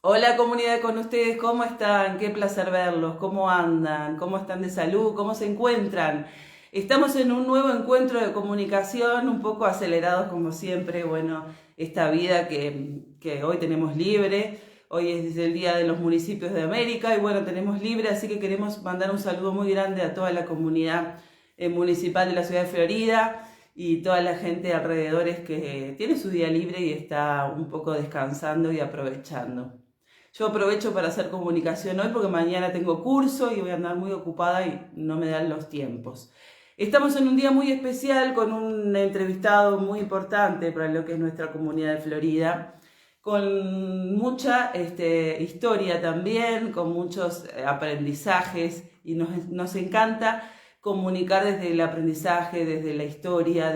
Hola comunidad con ustedes, ¿cómo están? Qué placer verlos, ¿cómo andan? ¿Cómo están de salud? ¿Cómo se encuentran? Estamos en un nuevo encuentro de comunicación, un poco acelerados como siempre, bueno, esta vida que hoy tenemos libre, hoy es el Día de los Municipios de América y bueno, tenemos libre, así que queremos mandar un saludo muy grande a toda la comunidad municipal de la ciudad de Florida y toda la gente de alrededores que tiene su día libre y está un poco descansando y aprovechando. Yo aprovecho para hacer comunicación hoy porque mañana tengo curso y voy a andar muy ocupada y no me dan los tiempos. Estamos en un día muy especial con un entrevistado muy importante para lo que es nuestra comunidad de Florida, con mucha historia también, con muchos aprendizajes y nos encanta comunicar desde el aprendizaje, desde la historia,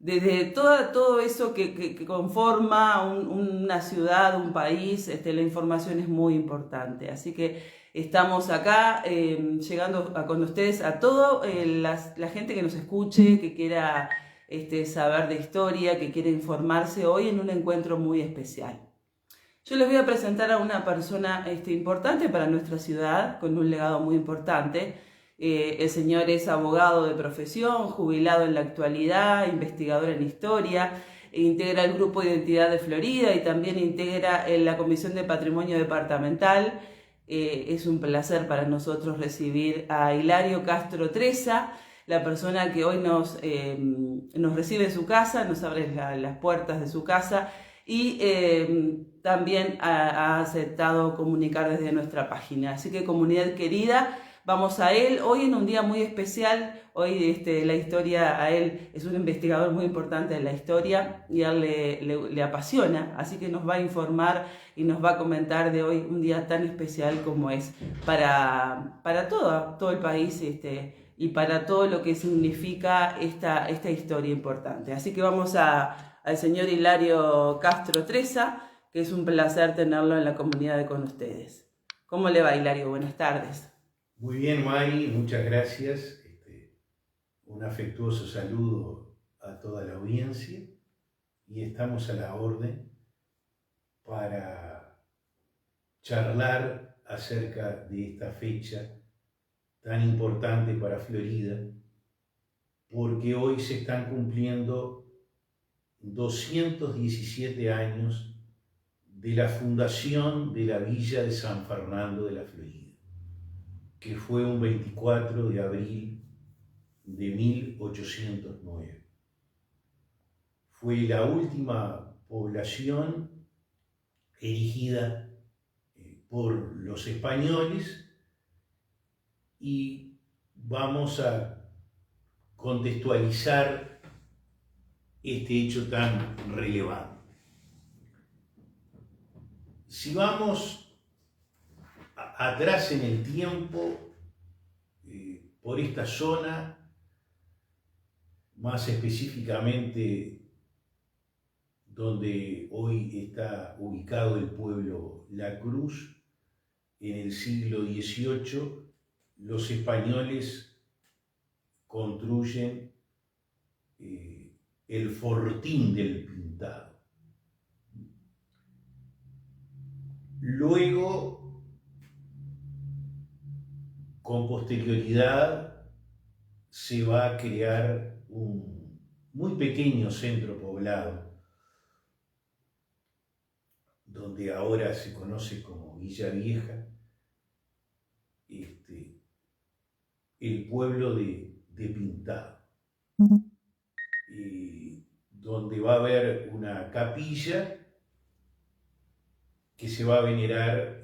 desde todo eso que conforma una ciudad, un país, la información es muy importante. Así que estamos acá llegando con ustedes a toda la gente que nos escuche, que quiera saber de historia, que quiera informarse hoy en un encuentro muy especial. Yo les voy a presentar a una persona importante para nuestra ciudad, con un legado muy importante. El señor es abogado de profesión, jubilado en la actualidad, investigador en historia, integra el Grupo de Identidad de Florida y también integra la Comisión de Patrimonio Departamental. Es un placer para nosotros recibir a Hilario Castro Treza, la persona que hoy nos recibe en su casa, nos abre las puertas de su casa y también ha aceptado comunicar desde nuestra página. Así que comunidad querida, vamos a él hoy en un día muy especial. Hoy la historia a él es un investigador muy importante de la historia y a él le apasiona, así que nos va a informar y nos va a comentar de hoy un día tan especial como es para todo el país y para todo lo que significa esta historia importante. Así que vamos al señor Hilario Castro Treza, que es un placer tenerlo en la comunidad de con ustedes. ¿Cómo le va, Hilario? Buenas tardes. Muy bien, Mari, muchas gracias. Un afectuoso saludo a toda la audiencia y estamos a la orden para charlar acerca de esta fecha tan importante para Florida, porque hoy se están cumpliendo 217 años de la fundación de la villa de San Fernando de la Florida, que fue un 24 de abril de 1809. Fue la última población erigida por los españoles y vamos a contextualizar este hecho tan relevante. Si vamos atrás en el tiempo, por esta zona, más específicamente donde hoy está ubicado el pueblo La Cruz, en el siglo XVIII, los españoles construyen el Fortín del Pintado. Luego, con posterioridad, se va a crear un muy pequeño centro poblado, donde ahora se conoce como Villa Vieja, el pueblo de Pintado, donde va a haber una capilla que se va a venerar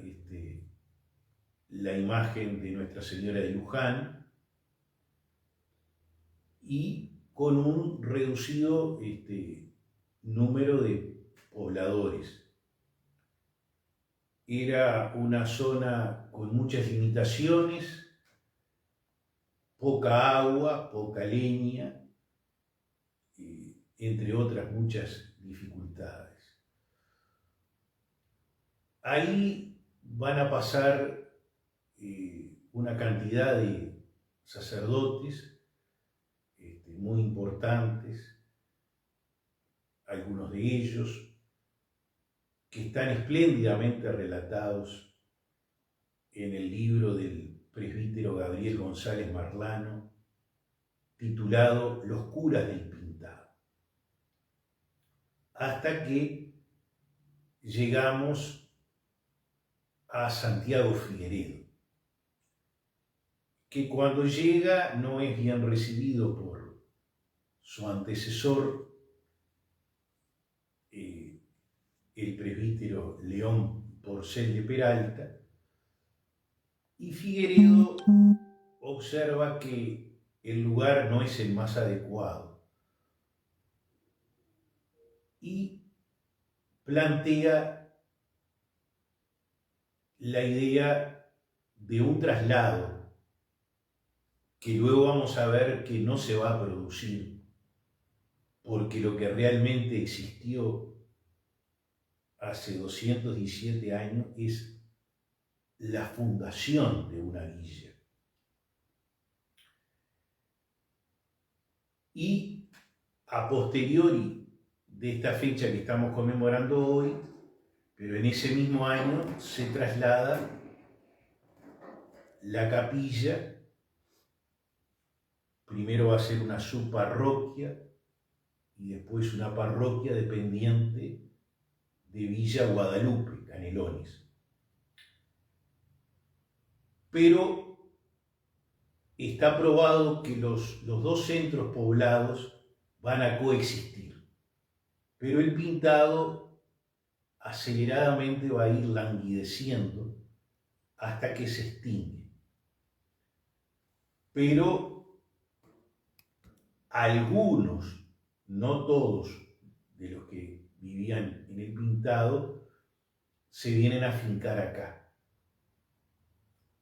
la imagen de Nuestra Señora de Luján y con un reducido número de pobladores. Era una zona con muchas limitaciones, poca agua, poca leña, entre otras muchas dificultades. Ahí van a pasar una cantidad de sacerdotes muy importantes, algunos de ellos que están espléndidamente relatados en el libro del presbítero Gabriel González Marlano, titulado Los curas del Pintado, hasta que llegamos a Santiago Figueredo, que cuando llega no es bien recibido por su antecesor, el presbítero León Porcel de Peralta, y Figueredo observa que el lugar no es el más adecuado y plantea la idea de un traslado que luego vamos a ver que no se va a producir, porque lo que realmente existió hace 217 años es la fundación de una villa. Y a posteriori de esta fecha que estamos conmemorando hoy, pero en ese mismo año se traslada la capilla. Primero va a ser una subparroquia y después una parroquia dependiente de Villa Guadalupe, Canelones. Pero está probado que los dos centros poblados van a coexistir, pero el Pintado aceleradamente va a ir languideciendo hasta que se extingue. Pero algunos, no todos, de los que vivían en el Pintado, se vienen a fincar acá,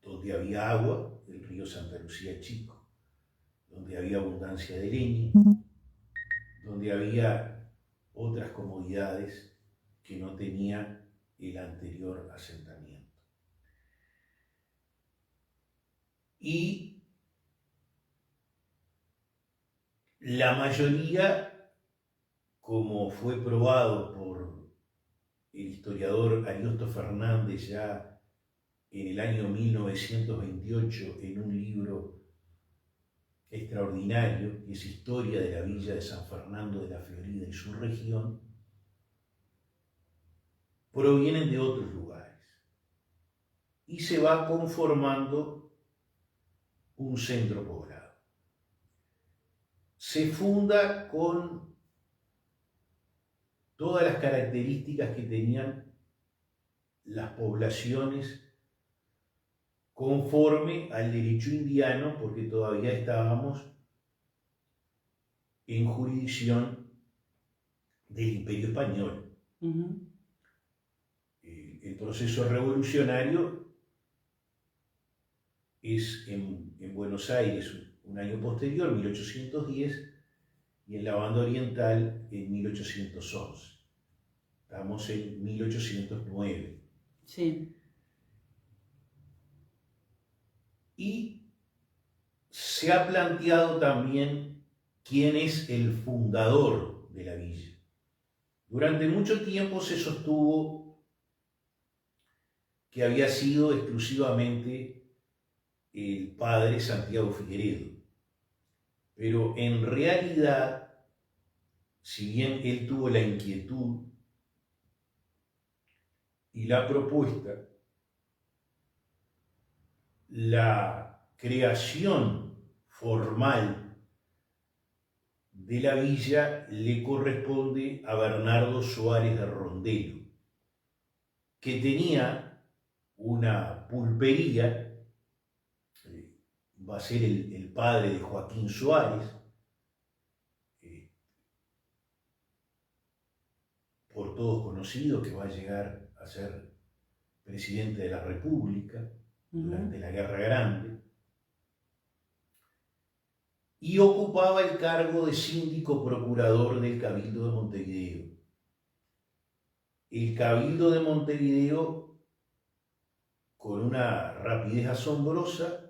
donde había agua, el río Santa Lucía Chico, donde había abundancia de leña, donde había otras comodidades que no tenía el anterior asentamiento. Y la mayoría, como fue probado por el historiador Ariosto Fernández ya en el año 1928 en un libro extraordinario, que es Historia de la Villa de San Fernando de la Florida y su región, provienen de otros lugares y se va conformando un centro poblado. Se funda con todas las características que tenían las poblaciones conforme al derecho indiano, porque todavía estábamos en jurisdicción del Imperio Español. El proceso revolucionario es en Buenos Aires un año posterior, 1810, y en la banda oriental en 1811. Estamos en 1809. Sí. Y se ha planteado también quién es el fundador de la villa. Durante mucho tiempo se sostuvo que había sido exclusivamente el padre Santiago Figueredo, pero en realidad, si bien él tuvo la inquietud y la propuesta, la creación formal de la villa le corresponde a Bernardo Suárez de Rondelo, que tenía una pulpería, va a ser el padre de Joaquín Suárez, por todos conocido, que va a llegar a ser presidente de la República durante la Guerra Grande, y ocupaba el cargo de síndico procurador del Cabildo de Montevideo. El Cabildo de Montevideo, con una rapidez asombrosa,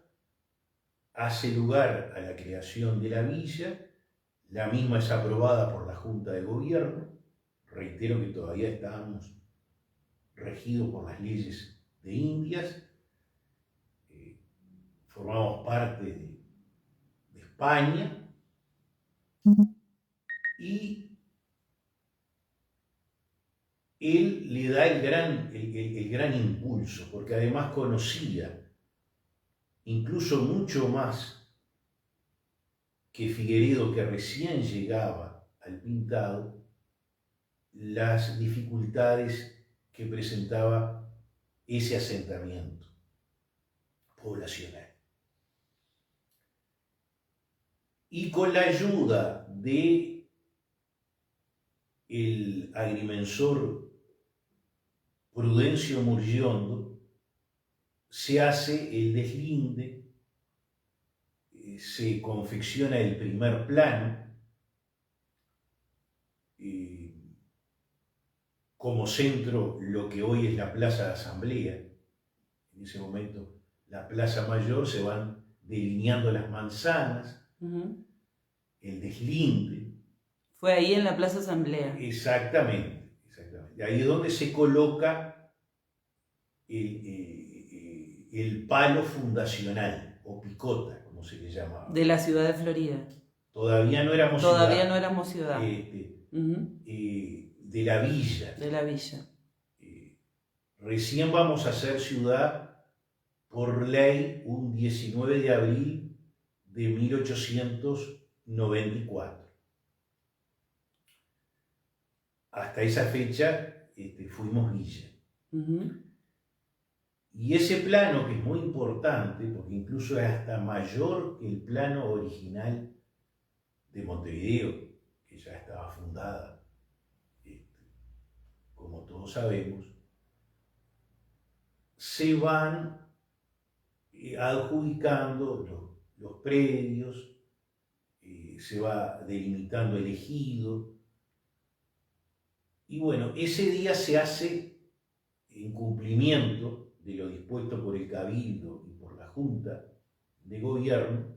hace lugar a la creación de la villa. La misma es aprobada por la Junta de Gobierno. Reitero que todavía estábamos regido por las leyes de Indias. Formamos parte de España y él le da el gran impulso, porque además conocía, incluso mucho más que Figueredo, que recién llegaba al pintado, las dificultades que presentaba ese asentamiento poblacional. Y con la ayuda de el agrimensor Prudencio Murgiondo, se hace el deslinde, se confecciona el primer plano, como centro lo que hoy es la Plaza de Asamblea. En ese momento, la Plaza Mayor, se van delineando las manzanas, el deslinde. Fue ahí en la Plaza Asamblea. Exactamente, exactamente. Ahí es donde se coloca el palo fundacional, o picota, como se le llamaba. De la ciudad de Florida. Todavía no éramos Todavía ciudad. no éramos ciudad. De la villa. De la villa. Recién vamos a ser ciudad por ley un 19 de abril de 1894. Hasta esa fecha fuimos villa. Y ese plano, que es muy importante, porque incluso es hasta mayor que el plano original de Montevideo, que ya estaba fundada, como todos sabemos, se van adjudicando los predios, se va delimitando el ejido, y bueno, ese día se hace en cumplimiento de lo dispuesto por el Cabildo y por la Junta de Gobierno,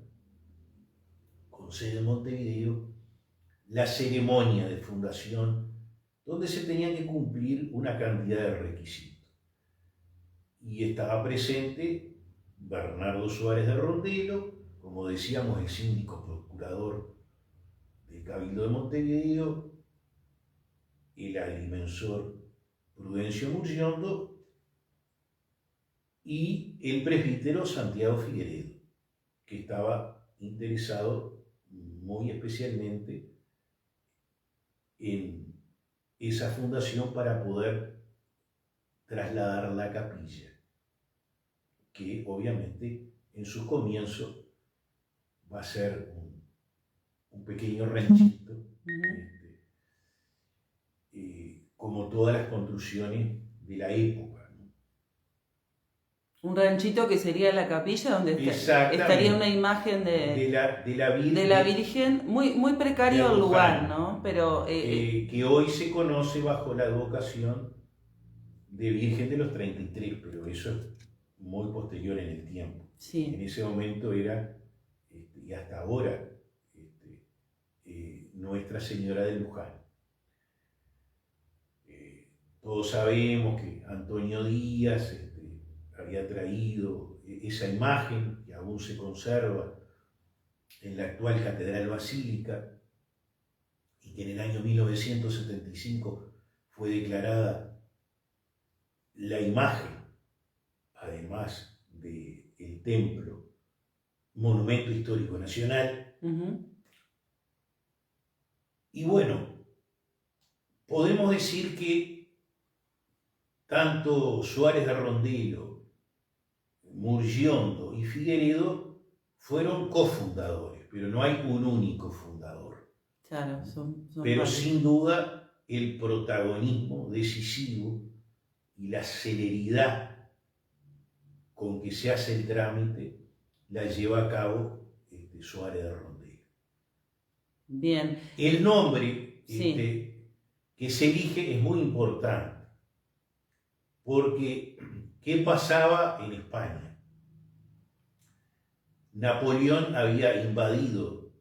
con sede en Montevideo, la ceremonia de fundación, donde se tenían que cumplir una cantidad de requisitos. Y estaba presente Bernardo Suárez de Rondelo, como decíamos, el síndico procurador del Cabildo de Montevideo, el agrimensor Prudencio Murgiondo y el presbítero Santiago Figueredo, que estaba interesado muy especialmente en esa fundación para poder trasladar la capilla, que obviamente en sus comienzos va a ser un pequeño ranchito, como todas las construcciones de la época, ¿no? Un ranchito que sería la capilla, donde estaría una imagen de la Virgen, muy precario el lugar, ¿no? Pero, que hoy se conoce bajo la advocación de Virgen de los 33, pero eso es muy posterior en el tiempo. Sí. En ese momento era, y hasta ahora, Nuestra Señora de Luján. Todos sabemos que Antonio Díaz había traído esa imagen, que aún se conserva en la actual Catedral Basílica, y que en el año 1975 fue declarada la imagen, además del templo, Monumento Histórico Nacional. Y bueno, podemos decir que tanto Suárez de Rondelo, Murgiondo y Figueredo fueron cofundadores, pero no hay un único fundador. Claro, pero sin duda el protagonismo decisivo y la celeridad con que se hace el trámite la lleva a cabo Suárez de Rondelo. Bien. El nombre que se elige es muy importante, porque ¿qué pasaba en España? Napoleón había invadido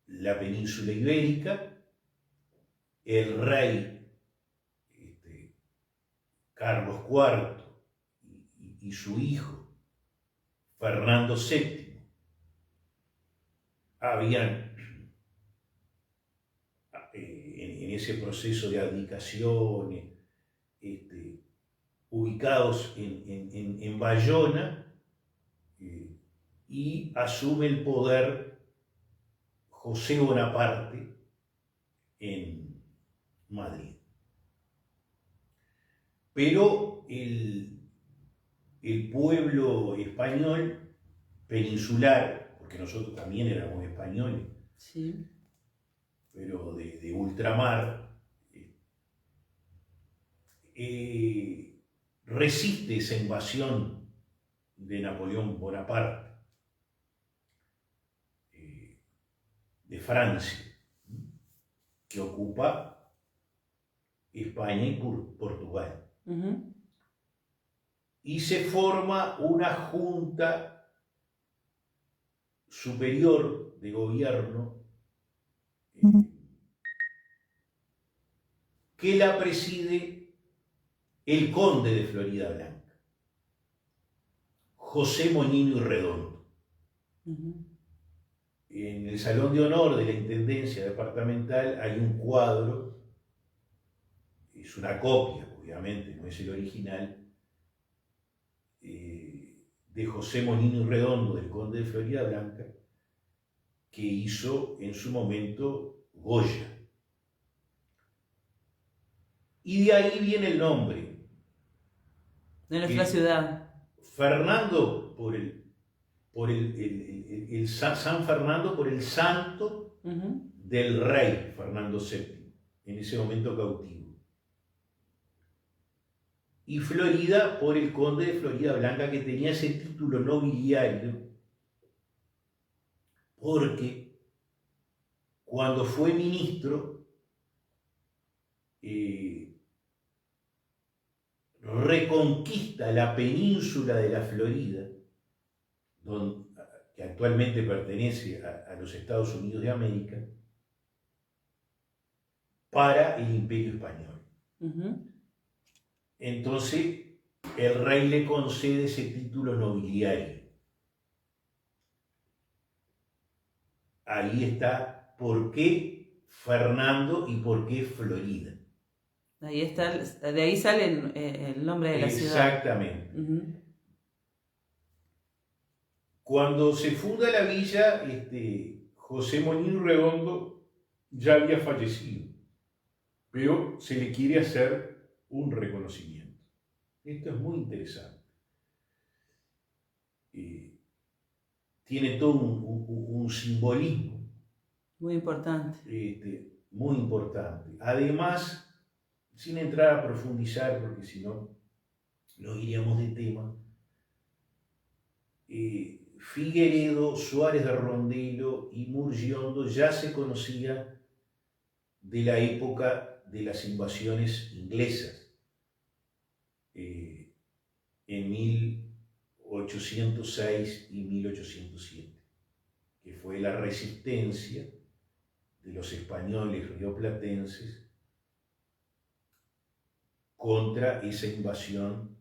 la península ibérica, el rey Carlos IV y su hijo, Fernando VII, habían, en ese proceso de abdicación, ubicados en Bayona, y asume el poder José Bonaparte en Madrid. Pero el pueblo español peninsular, porque nosotros también éramos españoles, Sí. pero de ultramar, resiste esa invasión de Napoleón Bonaparte de Francia, que ocupa España y Portugal. Uh-huh. Y se forma una junta superior de gobierno que la preside el conde de Florida Blanca, José Moñino y Redondo. Uh-huh. En el Salón de Honor de la Intendencia Departamental hay un cuadro, es una copia, obviamente, no es el original, de José Moñino y Redondo, del conde de Florida Blanca, que hizo en su momento Goya. Y de ahí viene el nombre. De nuestra ciudad. Fernando San Fernando por el santo Uh-huh. del rey Fernando VII, en ese momento cautivo. Y Florida por el conde de Florida Blanca, que tenía ese título nobiliario, porque cuando fue ministro, reconquista la península de la Florida, que actualmente pertenece a los Estados Unidos de América, para el Imperio Español. Uh-huh. Entonces, el rey le concede ese título nobiliario. Ahí está por qué Fernando y por qué Florida. Ahí está, de ahí sale el nombre de la ciudad. Exactamente. Uh-huh. Cuando se funda la villa, José Moñino Redondo ya había fallecido, pero se le quiere hacer un reconocimiento. Esto es muy interesante. Tiene todo un simbolismo. Muy importante. Muy importante. Además, sin entrar a profundizar, porque si no, nos iríamos de tema, Figueredo, Suárez de Rondelo y Murgiondo ya se conocía de la época de las invasiones inglesas, en 1806 y 1807, que fue la resistencia de los españoles rioplatenses contra esa invasión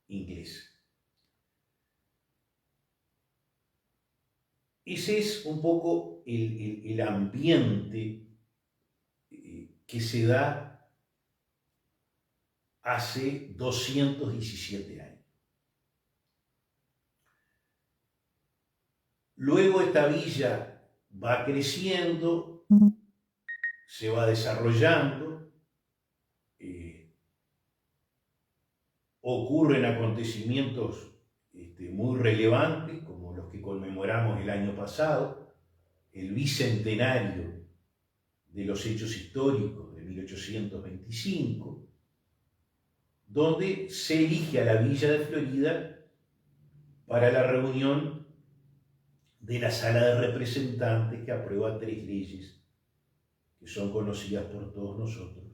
inglesa. Ese es un poco el ambiente que se da hace 217 años. Luego esta villa va creciendo, se va desarrollando, ocurren acontecimientos muy relevantes, como los que conmemoramos el año pasado, el bicentenario de los hechos históricos de 1825, donde se elige a la Villa de Florida para la reunión de la Sala de Representantes, que aprueba 3 leyes que son conocidas por todos nosotros: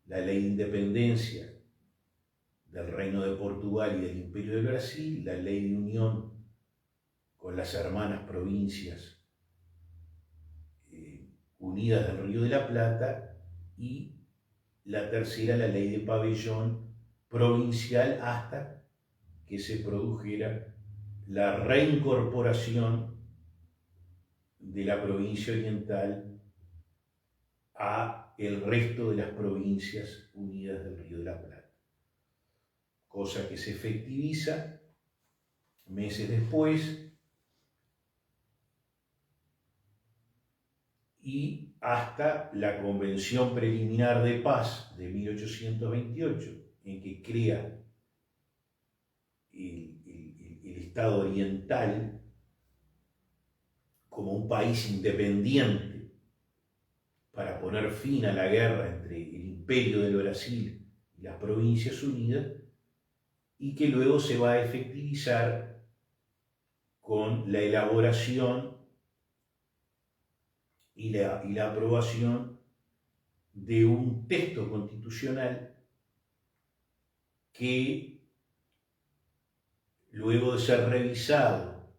la Ley de Independencia del Reino de Portugal y del Imperio de Brasil, la Ley de Unión con las hermanas provincias unidas del Río de la Plata, y la tercera, la Ley de Pabellón, provincial hasta que se produjera la reincorporación de la provincia oriental a el resto de las provincias unidas del Río de la Plata, cosa que se efectiviza meses después y hasta la Convención Preliminar de Paz de 1828, en que crea el Estado oriental como un país independiente para poner fin a la guerra entre el Imperio del Brasil y las Provincias Unidas, y que luego se va a efectivizar con la elaboración y la aprobación de un texto constitucional que, luego de ser revisado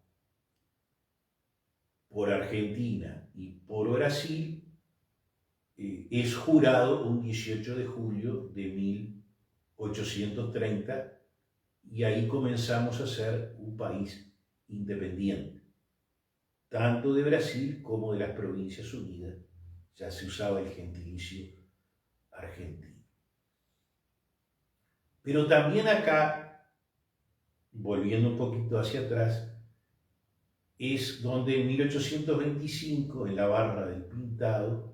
por Argentina y por Brasil, es jurado un 18 de julio de 1830, y ahí comenzamos a ser un país independiente, tanto de Brasil como de las Provincias Unidas. Ya se usaba el gentilicio argentino. Pero también acá, volviendo un poquito hacia atrás, es donde en 1825, en la Barra del Pintado,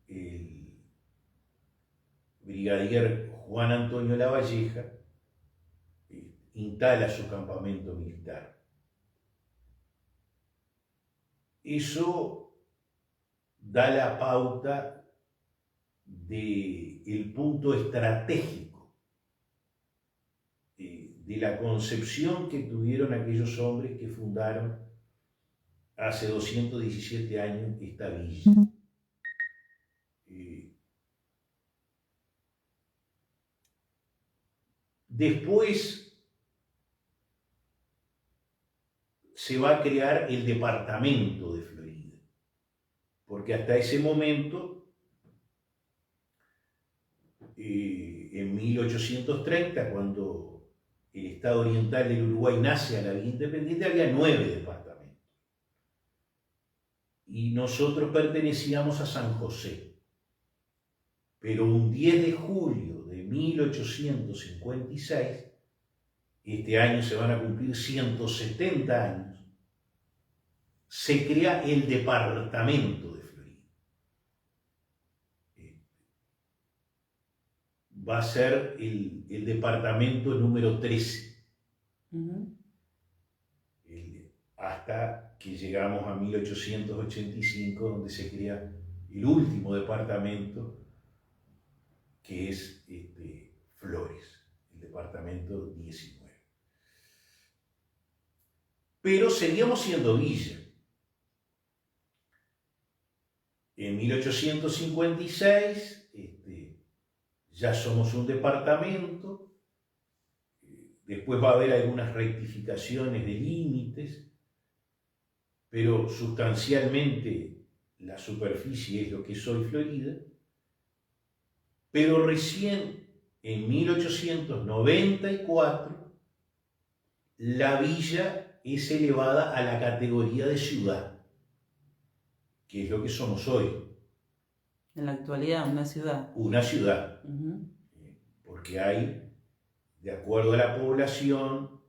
el brigadier Juan Antonio Lavalleja instala su campamento militar. Eso da la pauta del punto estratégico de la concepción que tuvieron aquellos hombres que fundaron hace 217 años esta villa. Después se va a crear el departamento de Florida, porque hasta ese momento, en 1830, cuando el Estado Oriental del Uruguay nace a la vía independiente, había 9 departamentos. Y nosotros pertenecíamos a San José. Pero un 10 de julio de 1856, este año se van a cumplir 170 años, se crea el departamento de Florida. Va a ser el departamento número 13. Hasta que llegamos a 1885, donde se crea el último departamento, que es Flores, el departamento 19. Pero seguíamos siendo villa. En 1856 ya somos un departamento. Después va a haber algunas rectificaciones de límites, pero sustancialmente la superficie es lo que es hoy Florida. Pero recién en 1894 la villa es elevada a la categoría de ciudad, que es lo que somos hoy. En la actualidad, una ciudad. Una ciudad. Porque hay, de acuerdo a la población,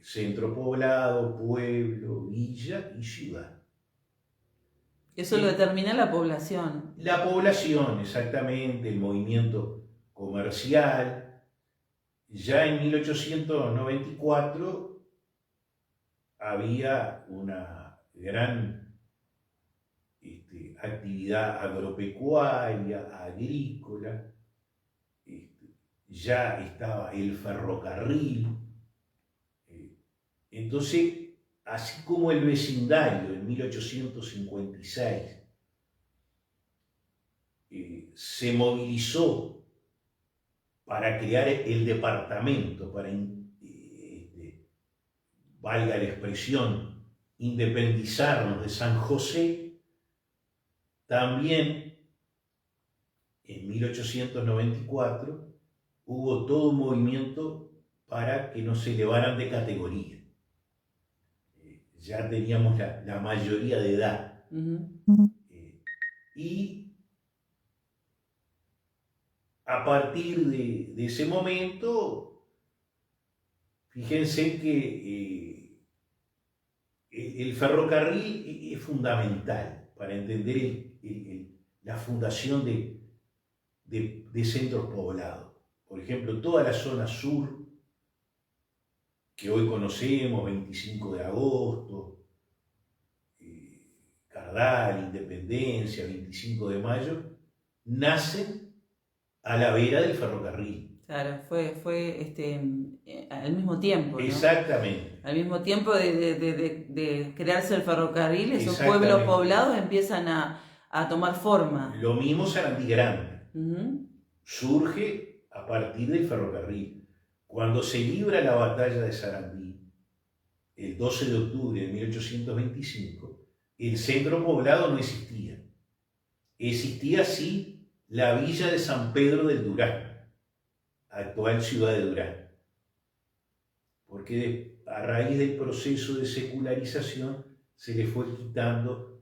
centro poblado, pueblo, villa y ciudad. Eso lo determina la población. La población, exactamente, el movimiento comercial. Ya en 1894 había una gran actividad agropecuaria, agrícola, ya estaba el ferrocarril. Entonces, así como el vecindario en 1856 se movilizó para crear el departamento, para, valga la expresión, independizarnos de San José, también en 1894 hubo todo un movimiento para que nos elevaran de categoría. Ya teníamos la mayoría de edad. Y a partir de ese momento, fíjense que el ferrocarril es fundamental para entender la fundación de centros poblados. Por ejemplo, toda la zona sur, que hoy conocemos, 25 de agosto, Cardal, Independencia, 25 de mayo, nacen a la vera del ferrocarril. Claro, fue al mismo tiempo, ¿no? Exactamente. Al mismo tiempo de crearse el ferrocarril, esos pueblos poblados empiezan a tomar forma. Lo mismo Sarandí Grande. Surge a partir del ferrocarril. Cuando se libra la batalla de Sarandí, el 12 de octubre de 1825, el centro poblado no existía. Existía sí la villa de San Pedro del Durán, actual ciudad de Durán. Porque a raíz del proceso de secularización se le fue quitando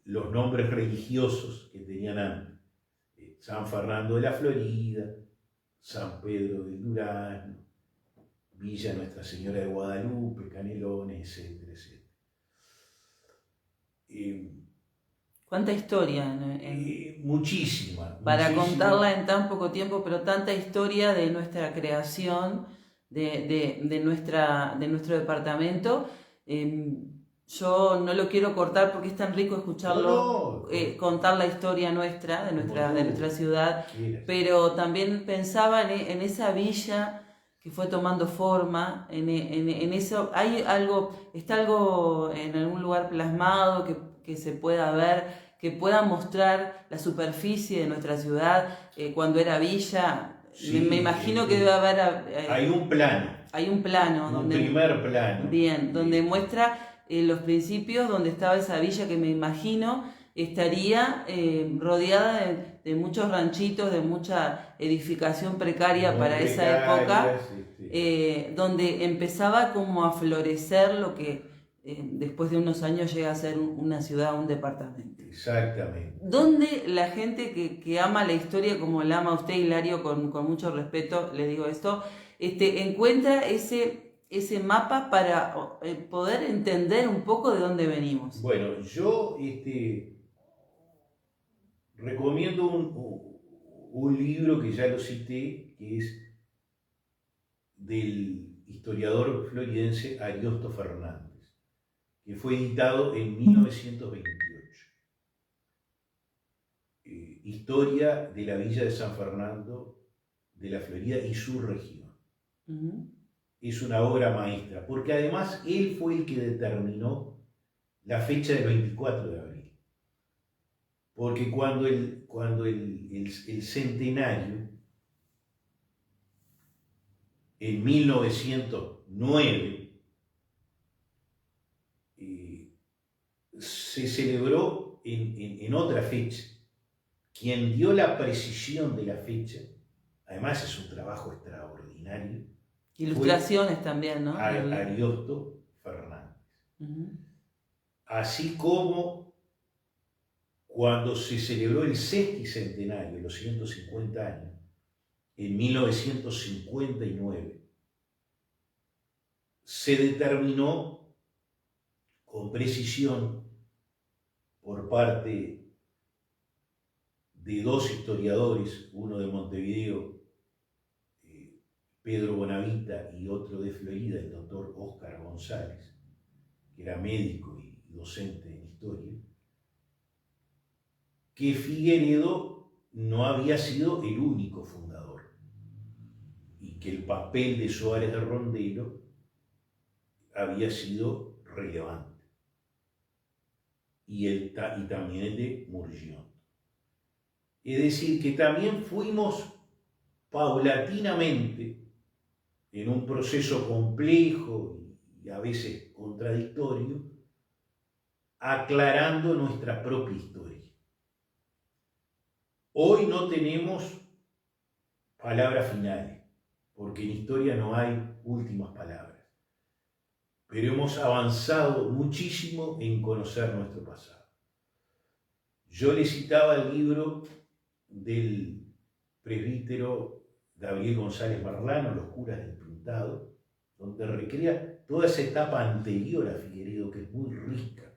los nombres religiosos que tenían antes. San Fernando de la Florida, San Pedro del Durán, Villa Nuestra Señora de Guadalupe, Canelones, etcétera, etcétera. ¿Cuánta historia? Muchísima. Para contarla en tan poco tiempo, pero tanta historia de nuestra creación, de nuestro departamento. Yo no lo quiero cortar porque es tan rico escucharlo, contar la historia nuestra, de nuestra ciudad, pero también pensaba en esa villa que fue tomando forma, en eso, está algo en algún lugar plasmado que se pueda ver, que pueda mostrar la superficie de nuestra ciudad cuando era villa. Sí, me imagino que debe haber... hay un plano. Hay un plano. Primer plano. Bien, donde muestra los principios, donde estaba esa villa que me imagino estaría rodeada de muchos ranchitos, de mucha edificación precaria para esa época, donde empezaba como a florecer lo que después de unos años llega a ser una ciudad, un departamento. Exactamente. Donde la gente que ama la historia como la ama usted, Hilario, con mucho respeto, le digo esto, encuentra ese mapa para poder entender un poco de dónde venimos. Bueno, yo recomiendo un libro que ya lo cité, que es del historiador floridense Ariosto Fernández, que fue editado en 1928. Historia de la villa de San Fernando de la Florida y su región. Es una obra maestra, porque además él fue el que determinó la fecha del 24 de abril. Porque cuando el centenario, en 1909, se celebró en otra fecha. Quien dio la precisión de la fecha, además es un trabajo extraordinario, ilustraciones también, ¿no? Ariosto Fernández. Así como cuando se celebró el sexticentenario, los 150 años, en 1959, se determinó con precisión por parte de dos historiadores, uno de Montevideo, Pedro Bonavita, y otro de Florida, el doctor Óscar González, que era médico y docente en historia, que Figueredo no había sido el único fundador y que el papel de Suárez de Rondelo había sido relevante, y también el de Murgión. Es decir, que también fuimos paulatinamente, en un proceso complejo y a veces contradictorio, aclarando nuestra propia historia. Hoy no tenemos palabras finales, porque en historia no hay últimas palabras. Pero hemos avanzado muchísimo en conocer nuestro pasado. Yo le citaba el libro del presbítero Gabriel González Marlano, Los curas del Pintado, donde recrea toda esa etapa anterior a Figueredo, que es muy rica,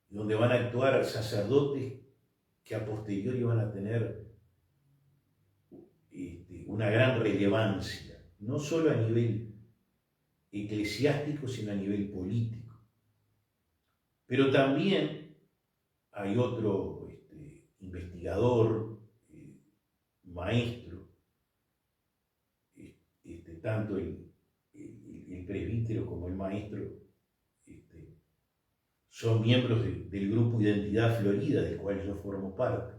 donde van a actuar sacerdotes que a posteriori van a tener una gran relevancia, no solo a nivel eclesiástico, sino a nivel político. Pero también hay otro investigador, maestro, tanto el presbítero como el maestro son miembros del grupo Identidad Florida, del cual yo formo parte.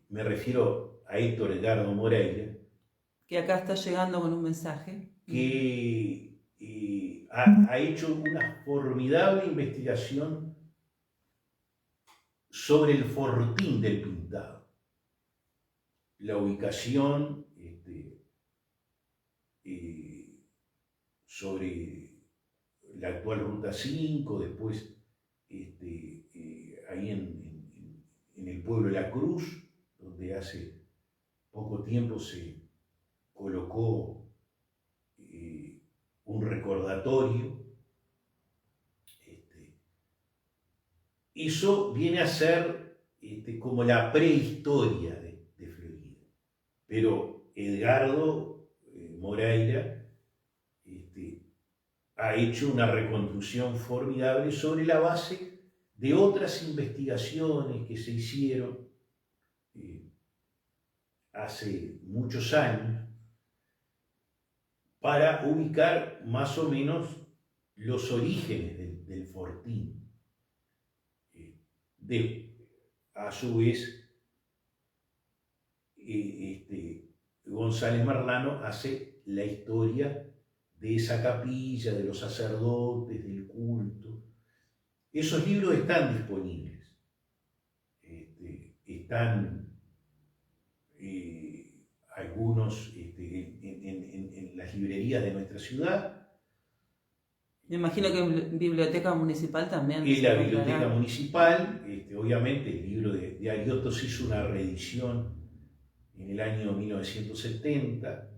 Me refiero a Héctor Edgardo Moreira, que acá está llegando con un mensaje, que ha hecho una formidable investigación sobre el Fortín del Pintado, la ubicación, sobre la actual Ruta 5, después ahí en el pueblo de La Cruz, donde hace poco tiempo se colocó un recordatorio. Eso viene a ser como la prehistoria de Florida. Pero Edgardo Moreira ha hecho una reconstrucción formidable sobre la base de otras investigaciones que se hicieron hace muchos años para ubicar más o menos los orígenes del Fortín. A su vez, González Marlano hace la historia de esa capilla, de los sacerdotes, del culto. Esos libros están disponibles. Están algunos en las librerías de nuestra ciudad. Me imagino que en Biblioteca Municipal también. En la Biblioteca Municipal, obviamente el libro de Ariosto se hizo una reedición en el año 1970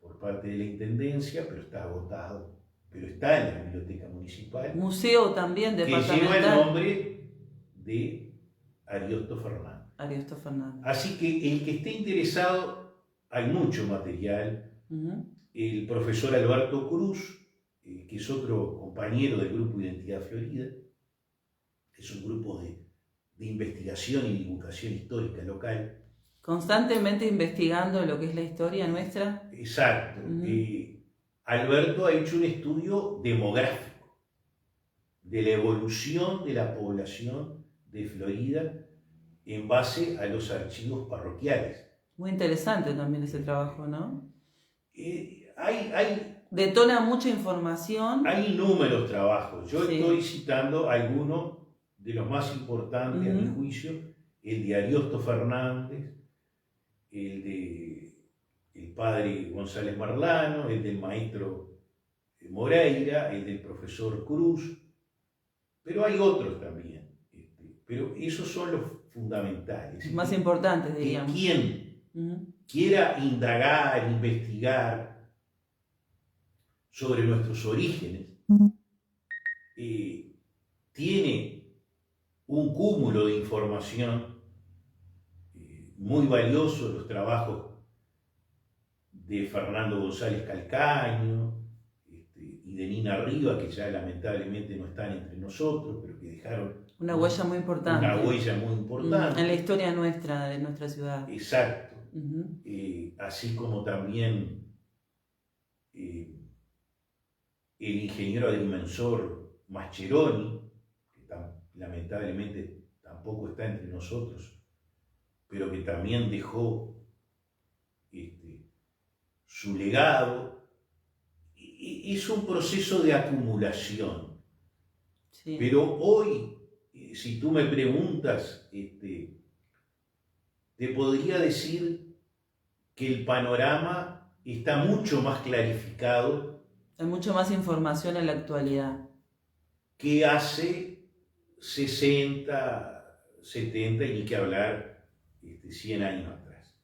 por parte de la Intendencia, pero está agotado. Pero está en la Biblioteca Municipal. Museo también departamental. Que lleva el nombre de Ariosto Fernández. Ariosto Fernández. Así que el que esté interesado, hay mucho material. El profesor Alberto Cruz, que es otro compañero del grupo Identidad Florida, que es un grupo de investigación y divulgación histórica local. Constantemente investigando lo que es la historia nuestra. Exacto. Alberto ha hecho un estudio demográfico de la evolución de la población de Florida en base a los archivos parroquiales. Muy interesante también ese trabajo, ¿no? Detona mucha información. Hay inúmeros trabajos. Yo estoy citando algunos de los más importantes, a mi juicio, el de Ariosto Fernández, el de el padre González Marlano, el del maestro Moreira, el del profesor Cruz, pero hay otros también. Pero esos son los fundamentales. Más importantes, diríamos. Quien quiera indagar, investigar sobre nuestros orígenes, tiene un cúmulo de información muy valioso, los trabajos de Fernando González Calcaño y de Nina Riva, que ya lamentablemente no están entre nosotros, pero que dejaron una huella muy importante. Una huella muy importante. En la historia nuestra, de nuestra ciudad. Exacto. Así como también el ingeniero agrimensor Mascheroni, que lamentablemente tampoco está entre nosotros, pero que también dejó su legado. Es un proceso de acumulación. Sí. Pero hoy, si tú me preguntas te podría decir que el panorama está mucho más clarificado. Hay mucho más información en la actualidad. Que hace 60, 70, y ni que hablar 100 años atrás.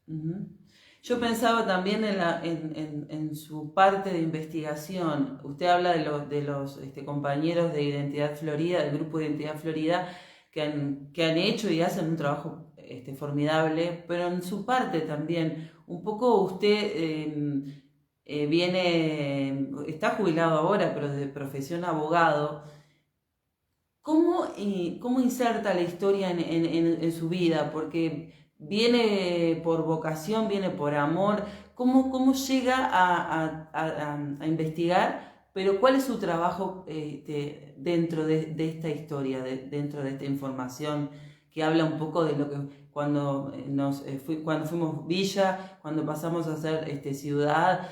Yo pensaba también en su parte de investigación. Usted habla de los compañeros de Identidad Florida, del grupo de Identidad Florida, que han hecho y hacen un trabajo formidable, pero en su parte también, un poco usted está jubilado ahora, pero de profesión abogado. ¿Cómo inserta la historia en su vida? Porque viene por vocación, viene por amor. ¿Cómo llega a investigar? Pero ¿cuál es su trabajo dentro de esta historia, dentro de esta información que habla un poco de lo que cuando cuando fuimos villa, cuando pasamos a ser ciudad?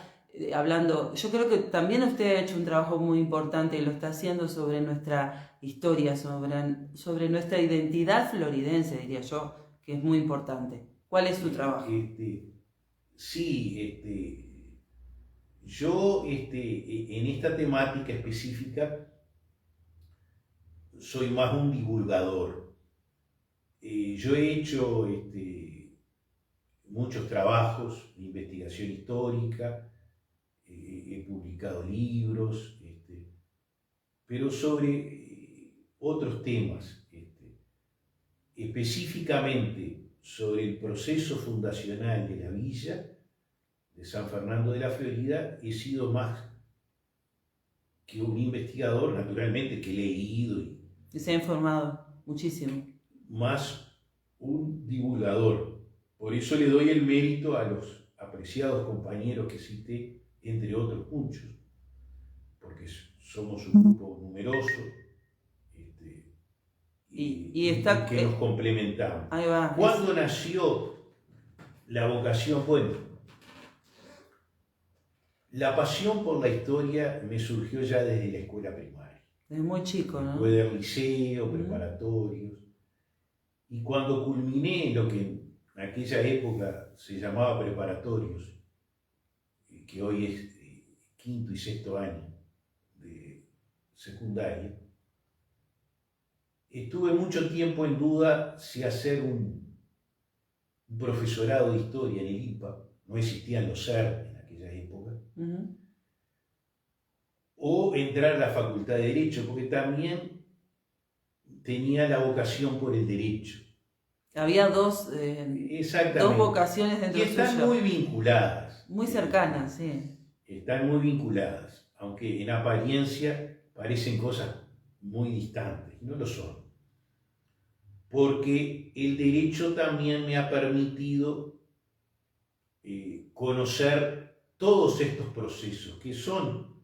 Hablando, yo creo que también usted ha hecho un trabajo muy importante y lo está haciendo sobre nuestra historia, sobre nuestra identidad floridense, diría yo, que es muy importante. ¿Cuál es su trabajo? Sí, yo en esta temática específica soy más un divulgador. Yo he hecho muchos trabajos de investigación histórica, he publicado libros, pero sobre otros temas, específicamente sobre el proceso fundacional de la villa de San Fernando de la Florida. He sido más que un investigador, naturalmente, que he leído y se ha informado muchísimo. Más un divulgador. Por eso le doy el mérito a los apreciados compañeros que cité, entre otros muchos, porque somos un grupo numeroso y que nos complementamos. Ahí va. ¿Cuándo nació la vocación? Bueno, la pasión por la historia me surgió ya desde la escuela primaria. Desde muy chico, ¿no? Después del liceo, preparatorios. Y cuando culminé lo que en aquella época se llamaba preparatorios, que hoy es quinto y sexto año de secundaria, estuve mucho tiempo en duda si hacer un profesorado de historia en el IPA, no existían los CER en aquella época, o entrar a la Facultad de Derecho, porque también tenía la vocación por el derecho. Había dos vocaciones dentro de y están muy vinculadas. Muy cercanas, sí. Están muy vinculadas, aunque en apariencia parecen cosas muy distantes, no lo son. Porque el derecho también me ha permitido conocer todos estos procesos, que son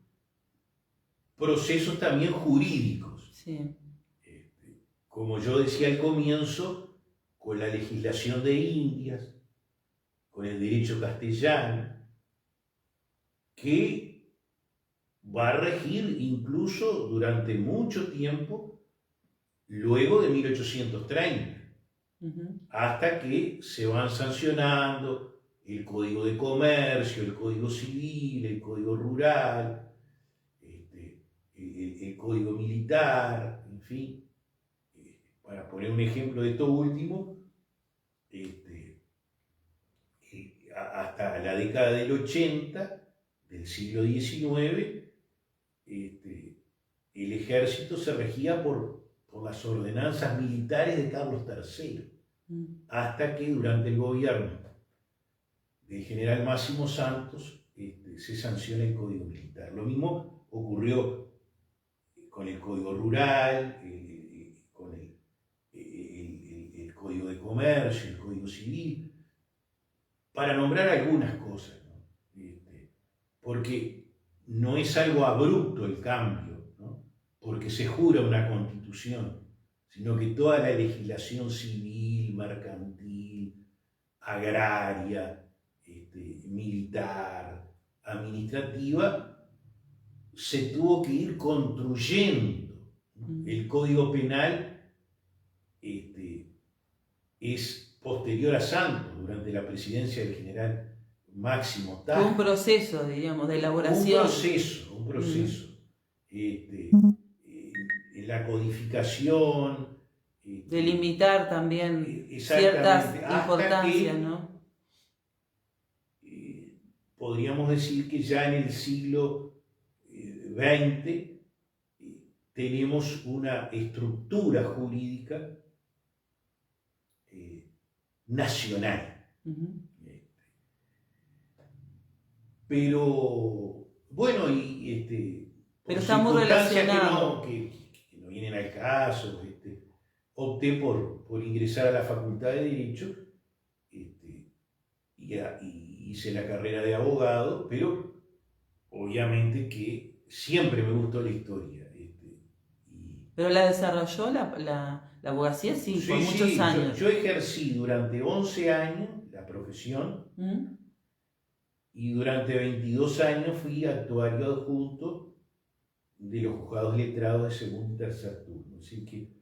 procesos también jurídicos. Sí. Como yo decía al comienzo, con la legislación de Indias, con el derecho castellano, que va a regir incluso durante mucho tiempo luego de 1830, hasta que se van sancionando el Código de Comercio, el Código Civil, el Código Rural, el Código Militar, en fin. Para poner un ejemplo de esto último, hasta la década del 80 del siglo XIX, el ejército se regía por las ordenanzas militares de Carlos III, hasta que durante el gobierno del general Máximo Santos se sanciona el Código Militar. Lo mismo ocurrió con el Código Rural, con el Código de Comercio, el Código Civil, para nombrar algunas cosas, ¿no? Porque no es algo abrupto el cambio, ¿no? Porque se jura una constitución, sino que toda la legislación civil, mercantil, agraria, militar, administrativa, se tuvo que ir construyendo. El Código Penal es posterior a Santos, durante la presidencia del general Máximo Tasca. Fue un proceso, diríamos, de elaboración. Un proceso. La codificación. Delimitar también ciertas importancias, ¿no? Podríamos decir que ya en el siglo XX tenemos una estructura jurídica nacional. Pero, bueno, pero está muy relacionado. Que no vienen al caso, opté por ingresar a la Facultad de Derecho y hice la carrera de abogado, pero obviamente que siempre me gustó la historia. ¿Pero la desarrolló la abogacía? Sí, por muchos años. Yo ejercí durante 11 años la profesión y durante 22 años fui actuario adjunto de los juzgados letrados de segundo y tercer turno. Así que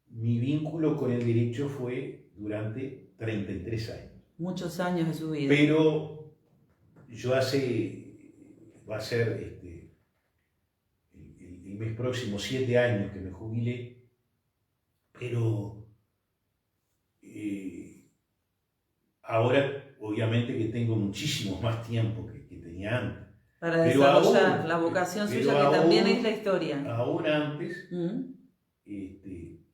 mi vínculo con el derecho fue durante 33 años. Muchos años de su vida. Pero yo va a ser el mes próximo 7 años que me jubilé, pero ahora obviamente que tengo muchísimo más tiempo que tenía antes. Para desarrollar la vocación suya, que también es la historia. Aún antes,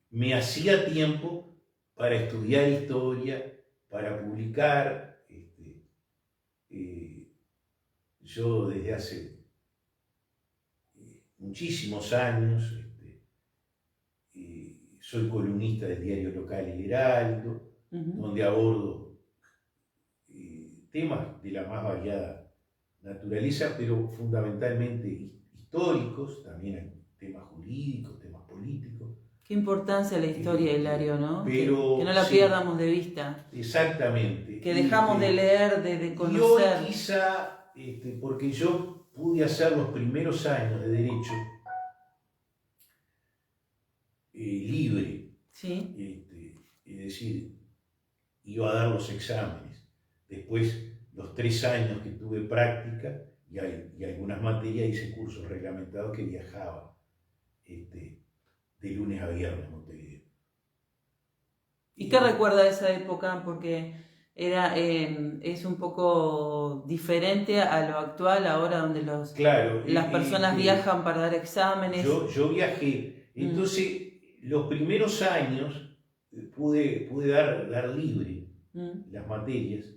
me hacía tiempo para estudiar historia, para publicar. Yo desde hace muchísimos años soy columnista del diario local El Heraldo, donde abordo temas de la más variada naturaleza, pero fundamentalmente históricos, también hay temas jurídicos, temas políticos. Qué importancia la historia, Hilario, ¿no? Pero, que no la pierdamos de vista. Exactamente. Que dejamos de leer, de conocer. Y hoy quizá, porque yo pude hacer los primeros años de Derecho libre. Sí. Es decir, iba a dar los exámenes. Después, los 3 años que tuve práctica y algunas materias, hice cursos reglamentados que viajaba de lunes a viernes a Montevideo. ¿Y qué recuerda de esa época? Porque es un poco diferente a lo actual, ahora donde las personas viajan para dar exámenes. Yo viajé. Entonces, los primeros años pude dar libre las materias,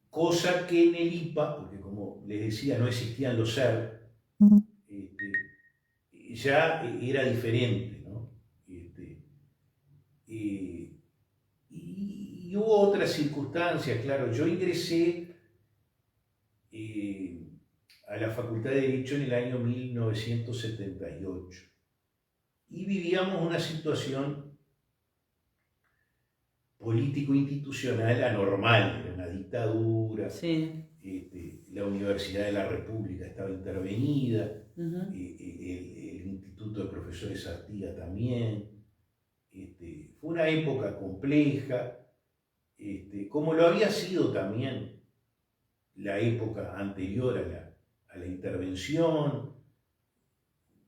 cosa que en el IPA, porque como les decía, no existían los SER, ya era diferente, ¿no? Y hubo otras circunstancias, claro. Yo ingresé a la Facultad de Derecho en el año 1978 y vivíamos una situación político-institucional anormal, era una dictadura. Sí. La Universidad de la República estaba intervenida, el Instituto de Profesores Artigas también. Fue una época compleja, como lo había sido también la época anterior a la intervención.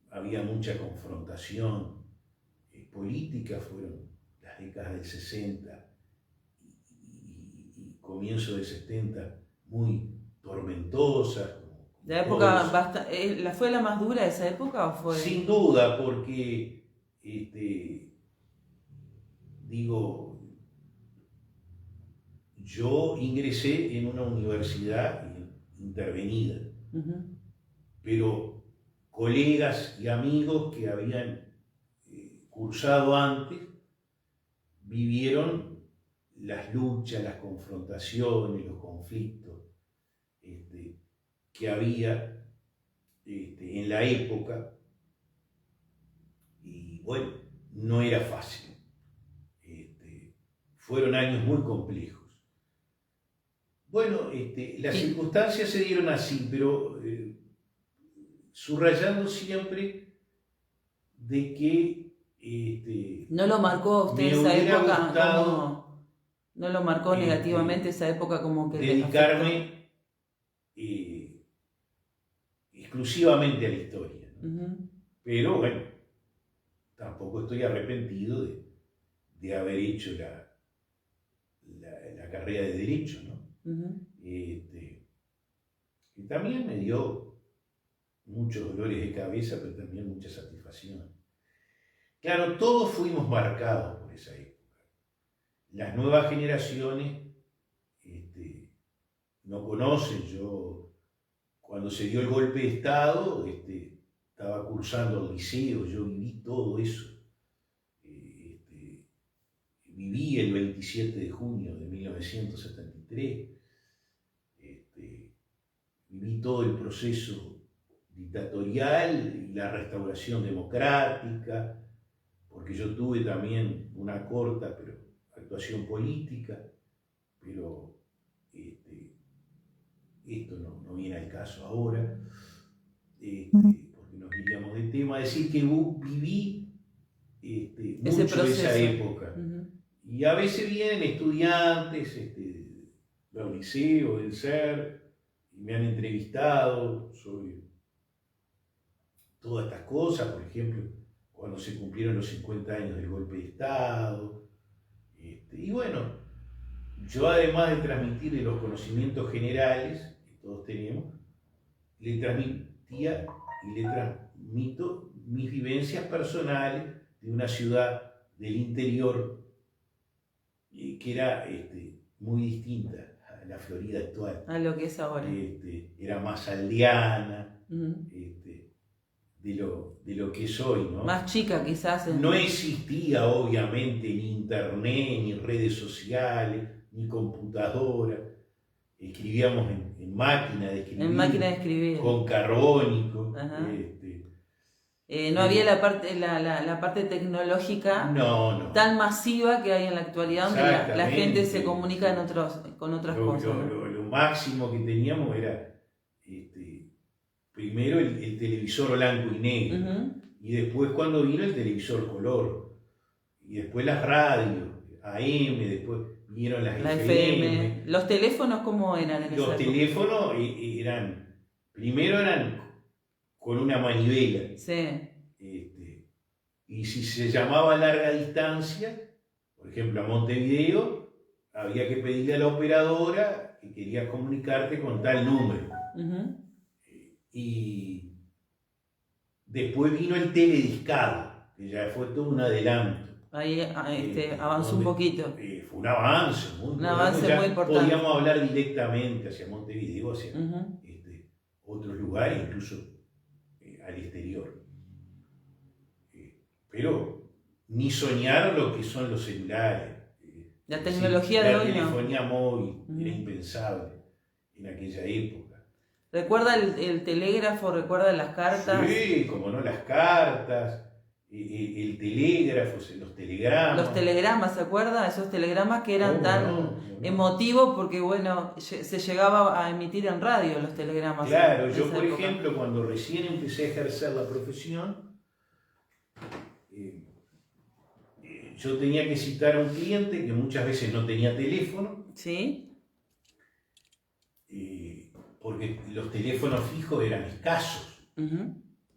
Había mucha confrontación política, fueron las décadas del 60 y comienzo del 70 muy tormentosas. ¿La época fue la más dura de esa época o fue? Sin duda, porque yo ingresé en una universidad intervenida, pero colegas y amigos que habían cursado antes vivieron las luchas, las confrontaciones, los conflictos que había en la época, y bueno, no era fácil. Fueron años muy complejos. Bueno, las circunstancias se dieron así, pero subrayando siempre de que ¿No lo marcó a usted me esa hubiera época? gustado ¿No lo marcó negativamente esa época como que le afectó? dedicarme exclusivamente a la historia, ¿no? Pero bueno, tampoco estoy arrepentido de haber hecho la carrera de Derecho, ¿no? Y también me dio muchos dolores de cabeza, pero también mucha satisfacción. Claro, todos fuimos marcados por esa época. Las nuevas generaciones no conocen. Yo, cuando se dio el golpe de Estado, estaba cursando el liceo, yo viví todo eso. Viví el 27 de junio de 1973, viví todo el proceso dictatorial y la restauración democrática, porque yo tuve también una corta actuación política, pero esto no viene al caso ahora, porque nos iríamos de tema. Decir que viví mucho esa época. Y a veces vienen estudiantes del liceo, del SER, y me han entrevistado sobre todas estas cosas, por ejemplo, cuando se cumplieron los 50 años del golpe de Estado. Y bueno, yo además de transmitirle los conocimientos generales que todos tenemos, le transmitía y le transmito mis vivencias personales de una ciudad del interior que era muy distinta a la Florida actual. A lo que es ahora. Era más aldeana, de lo que es hoy, ¿no? Más chica quizás. No existía obviamente ni internet, ni redes sociales, ni computadora. Escribíamos en máquina de escribir. En máquina de escribir. Con carbónico. No había la parte tecnológica tan masiva que hay en la actualidad, donde la gente se comunica con otras cosas. Lo máximo que teníamos era primero el televisor blanco y negro, y después cuando vino el televisor color, y después las radios, AM, después vinieron las FM. ¿Los teléfonos cómo eran en esa época? Los teléfonos primero eran con una manivela. Sí. Y si se llamaba a larga distancia, por ejemplo a Montevideo, había que pedirle a la operadora que quería comunicarte con tal número. Y después vino el telediscado, que ya fue todo un adelanto. Ahí avanzó un poquito. Fue un avance muy importante. Podíamos hablar directamente hacia Montevideo, hacia otros lugares, incluso al exterior. Pero ni soñar lo que son los celulares. La tecnología de hoy, la telefonía móvil era impensable en aquella época. ¿Recuerda el telégrafo? ¿Recuerda las cartas? Sí, como no, las cartas, el telégrafo, los telegramas. Los telegramas, ¿se acuerda? Esos telegramas que eran emotivos porque, bueno, se llegaba a emitir en radio los telegramas. Claro, yo por ejemplo, cuando recién empecé a ejercer la profesión, yo tenía que citar a un cliente que muchas veces no tenía teléfono. Sí. Porque los teléfonos fijos eran escasos,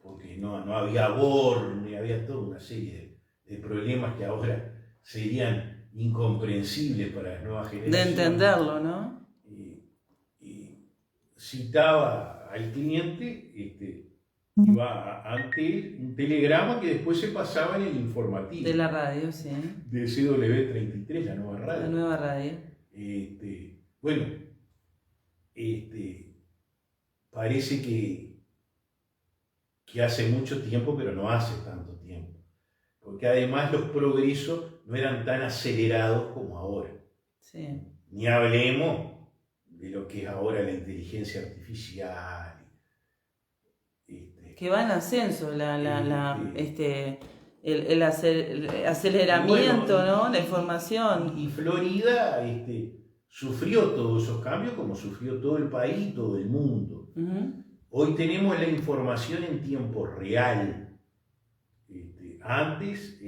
porque no había borne, había toda una serie de problemas que ahora serían incomprensibles para las nuevas generaciones. De entenderlo, ¿no? Y citaba al cliente, iba ante él un telegrama que después se pasaba en el informativo. De la radio, sí. De CW33, la nueva radio. La nueva radio. Bueno, parece que hace mucho tiempo, pero no hace tanto tiempo. Porque además los progresos no eran tan acelerados como ahora. Sí. Ni hablemos de lo que es ahora la inteligencia artificial. Que va en ascenso el aceleramiento, bueno, ¿no? La información. Y Florida sufrió todos esos cambios como sufrió todo el país, todo el mundo. Hoy tenemos la información en tiempo real. Antes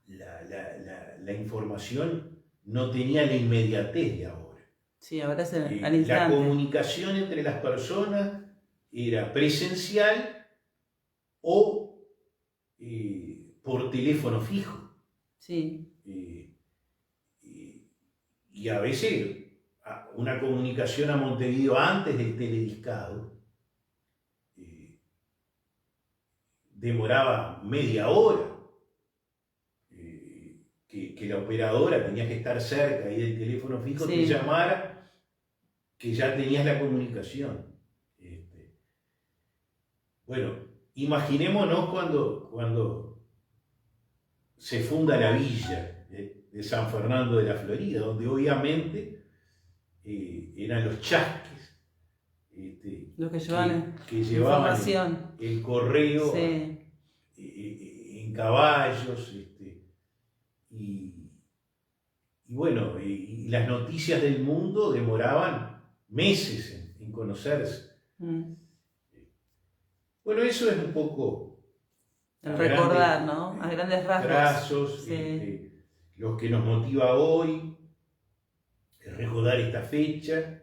la información no tenía la inmediatez de ahora. Sí, ahora es al La instante. comunicación entre las personas era presencial o por teléfono fijo. Sí, Y a veces una comunicación a Montevideo antes del telediscado demoraba media hora, que la operadora tenía que estar cerca y del teléfono fijo sí. te llamara, que ya tenías la comunicación. Bueno, imaginémonos cuando se funda la villa de San Fernando de la Florida, donde obviamente eran los chasques Los que llevan que llevaban información. el correo Sí. en caballos, y bueno, y las noticias del mundo demoraban meses en conocerse. Mm. Bueno, eso es un poco El recordar, ¿no? A grandes rasgos. Trazos, Sí. lo que nos motiva hoy, recordar esta fecha.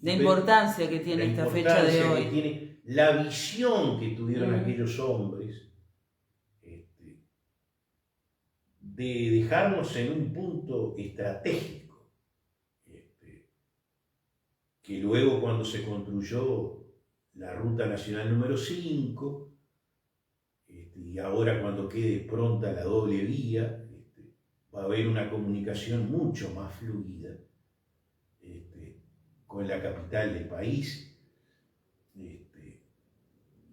La importancia que tiene esta fecha de hoy. Que tiene, la visión que tuvieron aquellos hombres de dejarnos en un punto estratégico, que luego cuando se construyó la Ruta Nacional número 5, y ahora cuando quede pronta la doble vía, va a haber una comunicación mucho más fluida con la capital del país.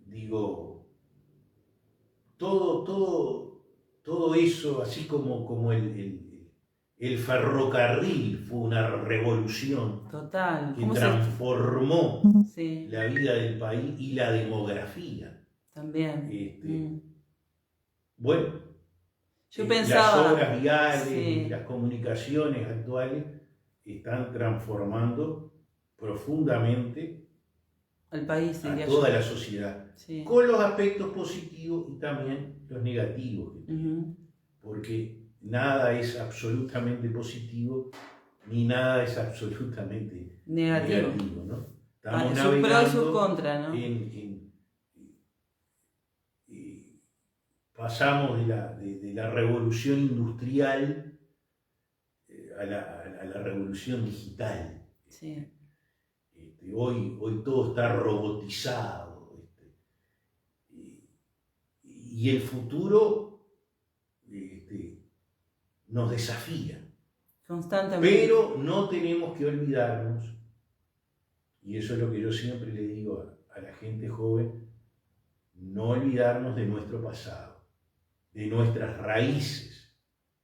Digo, todo eso, así como el ferrocarril fue una revolución. Total. Que transformó sí. la vida del país y la demografía. También. Bueno, yo pensaba, las obras viales sí. y las comunicaciones actuales están transformando profundamente al país, a toda la sociedad, sí. con los aspectos positivos y también los negativos, porque nada es absolutamente positivo ni nada es absolutamente negativo, ¿no? Estamos sus pros y sus contras, ¿no? Pasamos de la revolución industrial a la revolución digital. Sí. Hoy todo está robotizado. Y el futuro nos desafía. Constantemente. Pero no tenemos que olvidarnos, y eso es lo que yo siempre le digo a la gente joven, no olvidarnos de nuestro pasado, de nuestras raíces,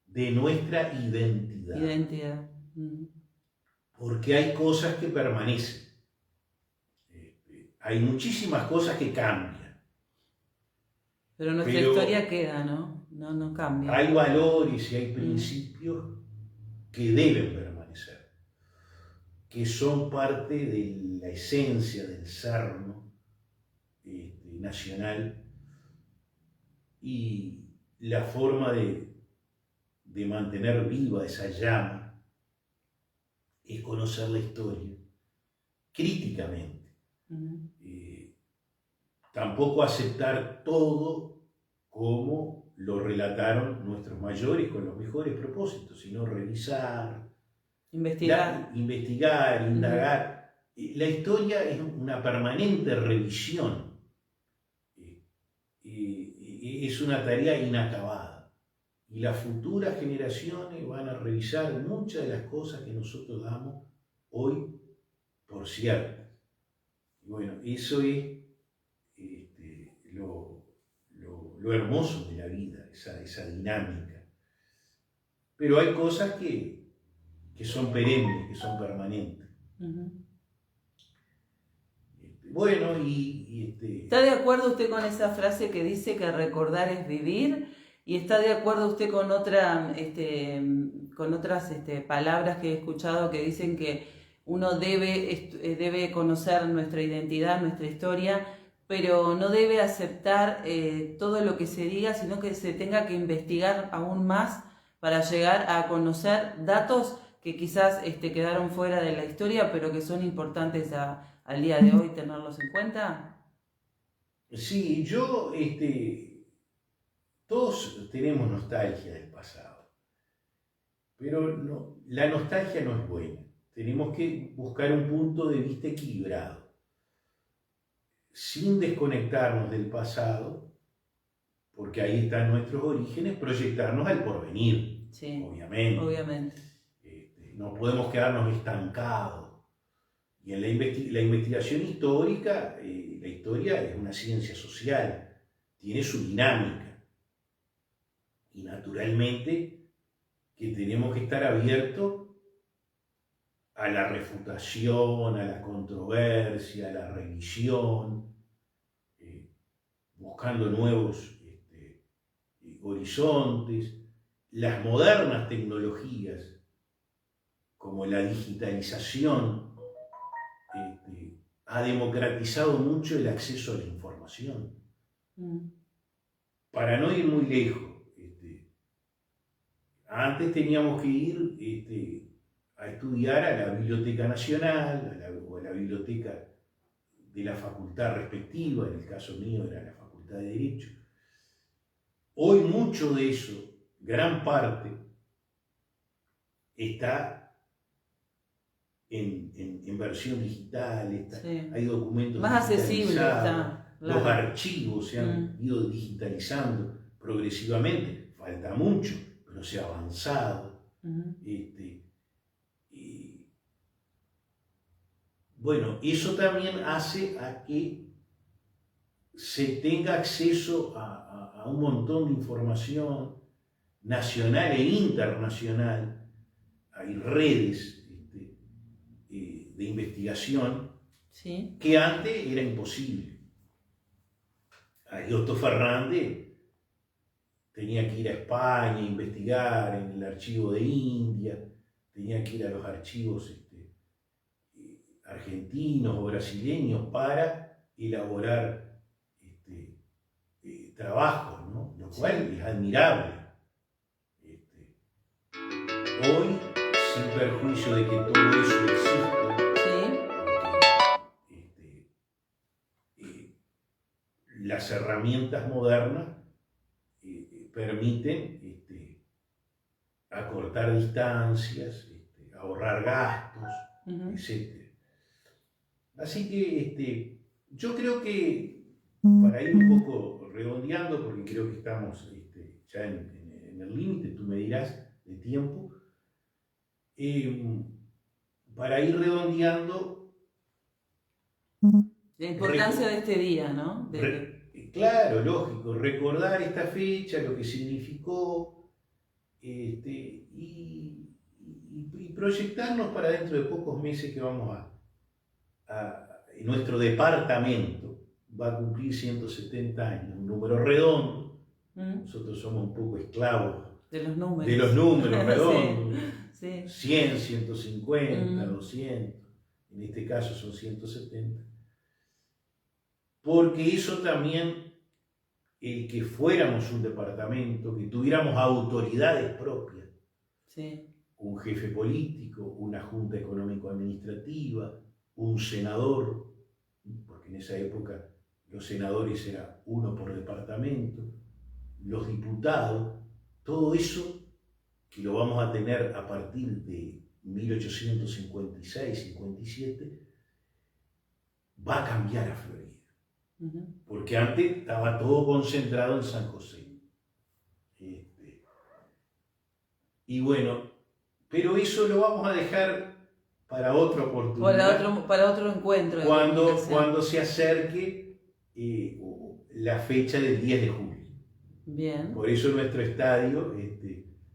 de nuestra identidad. Porque hay cosas que permanecen. Hay muchísimas cosas que cambian. Pero nuestra historia queda, ¿no? No cambia. Hay valores y hay principios que deben permanecer, que son parte de la esencia del ser, ¿no? Nacional, y la forma de mantener viva esa llama es conocer la historia críticamente. Tampoco aceptar todo como lo relataron nuestros mayores con los mejores propósitos, sino revisar, investigar, indagar. La historia es una permanente revisión, es una tarea inacabada, y las futuras generaciones van a revisar muchas de las cosas que nosotros damos hoy por ciertas. Bueno, eso es lo hermoso de la vida, esa dinámica. Pero hay cosas que son perennes, que son permanentes. Bueno, ¿Está de acuerdo usted con esa frase que dice que recordar es vivir? ¿Y está de acuerdo usted con con otras palabras que he escuchado que dicen que uno debe conocer nuestra identidad, nuestra historia, pero no debe aceptar todo lo que se diga, sino que se tenga que investigar aún más para llegar a conocer datos que quizás quedaron fuera de la historia, pero que son importantes al día de hoy tenerlos en cuenta. Sí, todos tenemos nostalgia del pasado, pero no, la nostalgia no es buena. Tenemos que buscar un punto de vista equilibrado, sin desconectarnos del pasado, porque ahí están nuestros orígenes, proyectarnos al porvenir, Sí, obviamente. obviamente. No podemos quedarnos estancados. Y en la investigación histórica, la historia es una ciencia social, tiene su dinámica. Y naturalmente que tenemos que estar abiertos a la refutación, a la controversia, a la revisión, buscando nuevos horizontes. Las modernas tecnologías, como la digitalización, ha democratizado mucho el acceso a la información. Para no ir muy lejos, antes teníamos que ir a estudiar a la Biblioteca Nacional o a la biblioteca de la facultad respectiva, en el caso mío era la Facultad de Derecho. Hoy mucho de eso, gran parte, está en versión digital, Sí. Hay documentos más accesible está. Los archivos se han ido digitalizando progresivamente, falta mucho, pero se ha avanzado. Bueno, eso también hace a que se tenga acceso a un montón de información nacional e internacional. Hay redes de investigación, sí, que antes era imposible. Otto Fernández tenía que ir a España a investigar en el archivo de India, tenía que ir a los archivos argentinos o brasileños para elaborar trabajos, ¿no? Lo cual es admirable. Hoy, sin perjuicio de que todo eso existe, las herramientas modernas permiten acortar distancias, ahorrar gastos, etc. Así que yo creo que, para ir un poco redondeando, porque creo que estamos ya en el límite, tú me dirás, de tiempo, para ir redondeando, la importancia de este día, ¿no? Claro, lógico, recordar esta fecha, lo que significó, y proyectarnos para dentro de pocos meses que vamos nuestro departamento va a cumplir 170 años, un número redondo. Nosotros somos un poco esclavos de los números, redondos. Sí. 100, 150, 200, en este caso son 170. Porque eso también, el que fuéramos un departamento, que tuviéramos autoridades propias, sí, un jefe político, una junta económico-administrativa, un senador, porque en esa época los senadores eran uno por departamento, los diputados, todo eso que lo vamos a tener a partir de 1856-57, va a cambiar a Florida. Porque antes estaba todo concentrado en San José. Y bueno, pero eso lo vamos a dejar para otra oportunidad. Para otro encuentro. Cuando se acerque la fecha del 10 de julio. Bien. Por eso nuestro estadio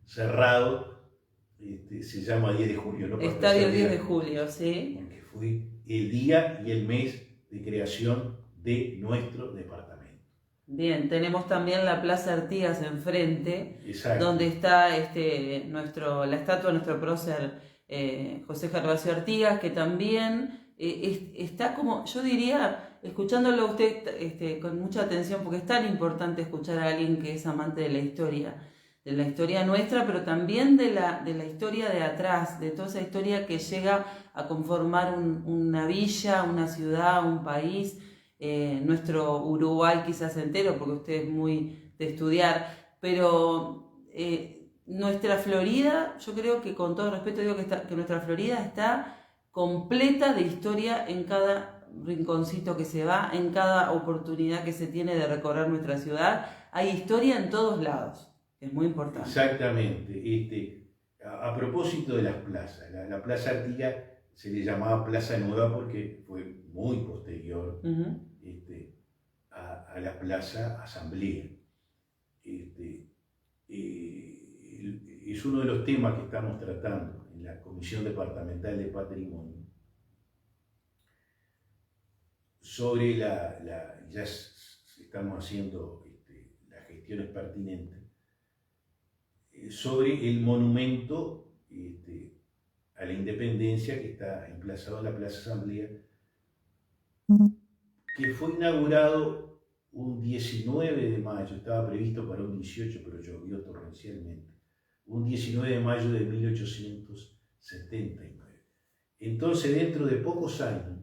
cerrado se llama 10 de julio. ¿No? Estadio 10 de julio, sí. Porque fue el día y el mes de creación de nuestro departamento. Bien, tenemos también la Plaza Artigas enfrente. Exacto. Donde está la estatua de nuestro prócer José Gervasio Artigas, que también está como, yo diría, escuchándolo a usted con mucha atención, porque es tan importante escuchar a alguien que es amante de la historia nuestra, pero también de la historia de atrás, de toda esa historia que llega a conformar una villa, una ciudad, un país, nuestro Uruguay quizás entero, porque usted es muy de estudiar, pero nuestra Florida, yo creo que con todo respeto digo que nuestra Florida está completa de historia en cada rinconcito que se va, en cada oportunidad que se tiene de recorrer nuestra ciudad, hay historia en todos lados. Es muy importante. Exactamente. A propósito de las plazas, la Plaza Artigas se le llamaba Plaza Nueva porque fue muy posterior a la Plaza Asamblea. Es uno de los temas que estamos tratando en la Comisión Departamental de Patrimonio. Sobre ya estamos haciendo las gestiones pertinentes sobre el monumento a la independencia que está emplazado en la Plaza Asamblea, que fue inaugurado un 19 de mayo, estaba previsto para un 18, pero llovió torrencialmente, un 19 de mayo de 1879. Entonces, dentro de pocos años,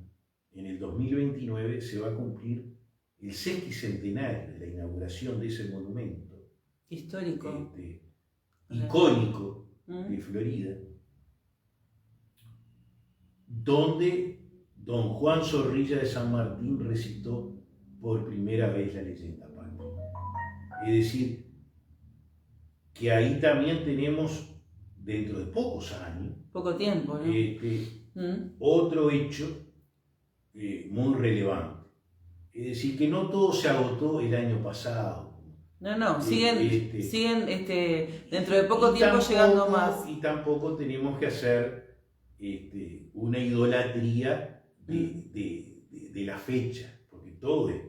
en el 2029, se va a cumplir el sesquicentenario de la inauguración de ese monumento histórico, icónico de Florida, donde don Juan Zorrilla de San Martín recitó por primera vez la leyenda patria. Es decir, que ahí también tenemos, dentro de pocos años, poco tiempo, ¿no? Otro hecho muy relevante. Es decir, que no todo se agotó el año pasado. No, siguen dentro de poco tiempo llegando más. Y tampoco tenemos que hacer una idolatría de la fecha, porque todo es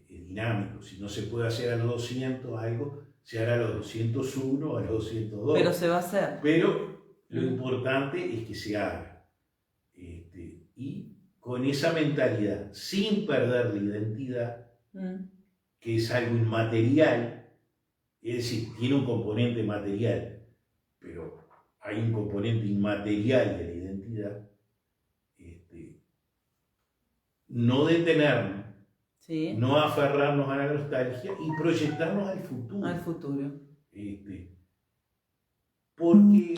dinámico. Si no se puede hacer a los 200 algo, se hará a los 201, a los 202. Pero se va a hacer. Pero lo importante es que se haga. Y con esa mentalidad, sin perder la identidad, que es algo inmaterial, es decir, tiene un componente material, pero hay un componente inmaterial de la identidad, no detenernos, ¿sí? No aferrarnos a la nostalgia y proyectarnos al futuro. Al futuro. Porque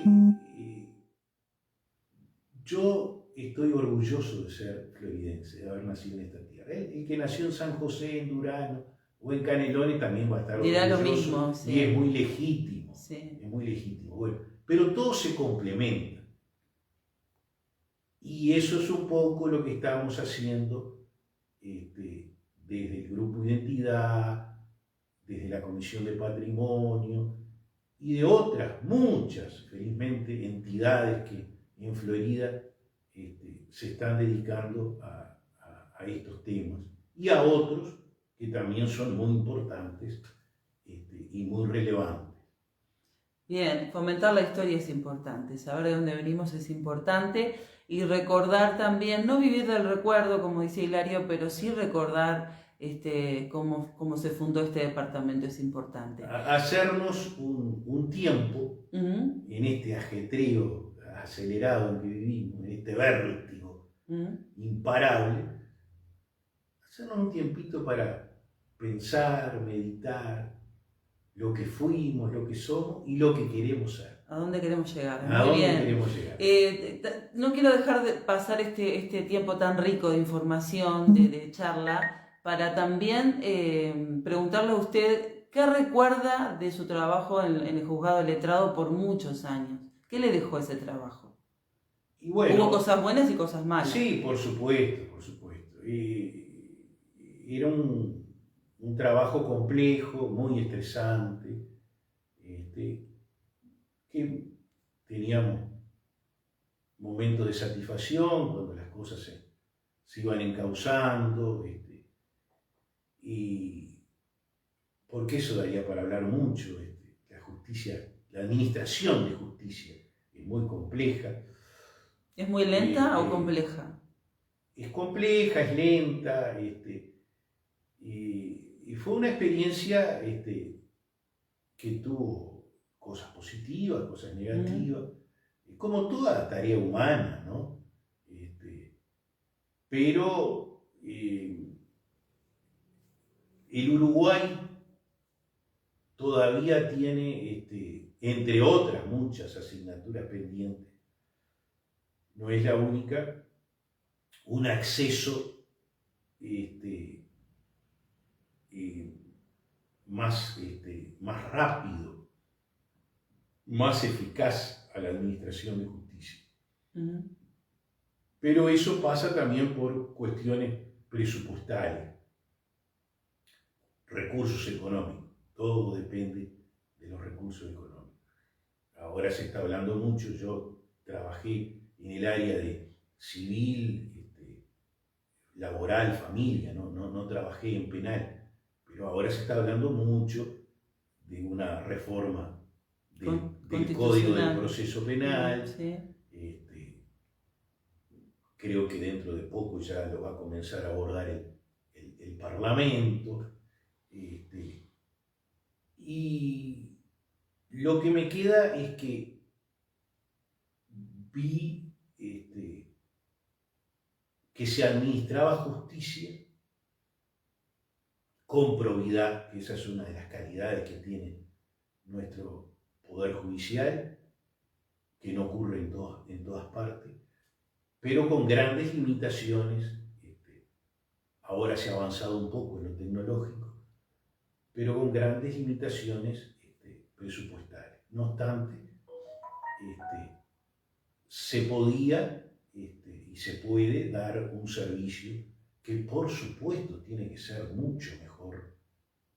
yo estoy orgulloso de ser floridense, de haber nacido en esta tierra. El que nació en San José, en Durano o en Canelones también va a estar dirá orgulloso. Lo mismo, sí. Y es muy legítimo. Sí. Es muy legítimo. Bueno, pero todo se complementa. Y eso es un poco lo que estamos haciendo desde el Grupo Identidad, desde la Comisión de Patrimonio y de otras, muchas, felizmente, entidades que en Florida se están dedicando a estos temas y a otros que también son muy importantes y muy relevantes. Bien, fomentar la historia es importante, saber de dónde venimos es importante y recordar también, no vivir del recuerdo, como dice Hilario, pero sí recordar cómo se fundó este departamento es importante. Hacernos un tiempo en este ajetreo acelerado en que vivimos, en este vértigo imparable, hacernos un tiempito para pensar, meditar lo que fuimos, lo que somos y lo que queremos ser. ¿A dónde queremos llegar? ¿A dónde queremos llegar? No quiero dejar de pasar este tiempo tan rico de información, de charla, para también preguntarle a usted qué recuerda de su trabajo en el juzgado letrado por muchos años. ¿Qué le dejó ese trabajo? Y bueno, hubo cosas buenas y cosas malas. Sí, por supuesto, por supuesto. Era un trabajo complejo, muy estresante, que teníamos momentos de satisfacción cuando las cosas se iban encauzando, y porque eso daría para hablar mucho. La justicia, la administración de justicia es muy compleja. ¿Es muy lenta o compleja? es compleja, es lenta, y fue una experiencia que tuvo cosas positivas, cosas negativas, como toda tarea humana, ¿no? Pero el Uruguay todavía tiene, entre otras muchas asignaturas pendientes, no es la única, un acceso más rápido, más eficaz a la administración de justicia. Pero eso pasa también por cuestiones presupuestarias, recursos económicos. Todo depende de los recursos económicos. Ahora se está hablando mucho, yo trabajé en el área de civil, laboral, familia, no trabajé en penal, pero ahora se está hablando mucho de una reforma del Código del Proceso Penal. Sí. Creo que dentro de poco ya lo va a comenzar a abordar el Parlamento. Y lo que me queda es que vi que se administraba justicia con probidad, que esa es una de las calidades que tiene nuestro Poder Judicial, que no ocurre en todas partes, pero con grandes limitaciones. Ahora se ha avanzado un poco en lo tecnológico, pero con grandes limitaciones presupuestarias. No obstante, se podía y se puede dar un servicio que por supuesto tiene que ser mucho mejor,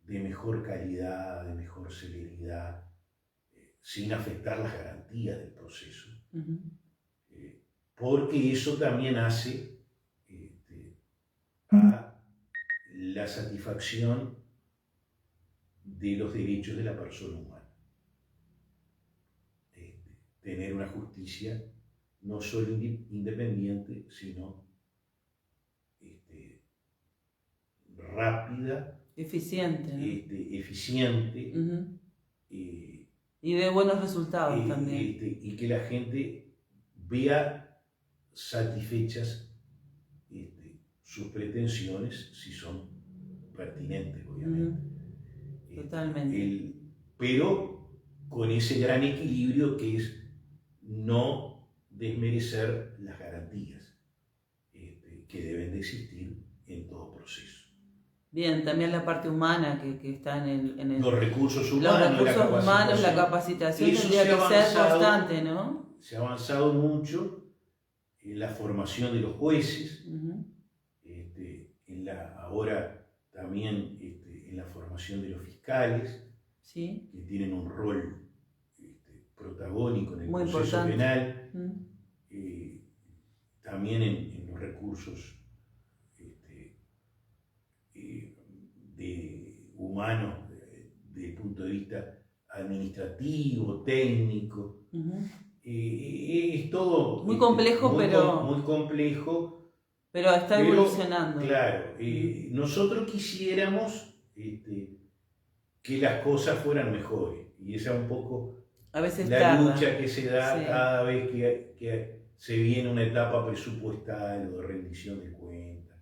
de mejor calidad, de mejor celeridad, sin afectar las garantías del proceso. Porque eso también hace a la satisfacción de los derechos de la persona humana. Tener una justicia no solo independiente, sino rápida, eficiente, ¿no? Eficiente, y de buenos resultados también. Y que la gente vea satisfechas sus pretensiones, si son pertinentes, obviamente. Totalmente. Pero con ese gran equilibrio que es no desmerecer las garantías que deben de existir en todo proceso. Bien, también la parte humana que está en el... Los recursos humanos, la capacitación tendría que ser constante, ¿no? Se ha avanzado mucho en la formación de los jueces, ahora también en la formación de los fiscales, ¿sí? Que tienen un rol protagónico en el muy proceso importante. penal, también en los recursos humanos desde el punto de vista administrativo, técnico. Es todo muy complejo, muy complejo, pero está evolucionando. Claro, nosotros quisiéramos que las cosas fueran mejores, y esa es un poco a veces la lucha que se da, sí, cada vez que se viene una etapa presupuestal o de rendición de cuentas.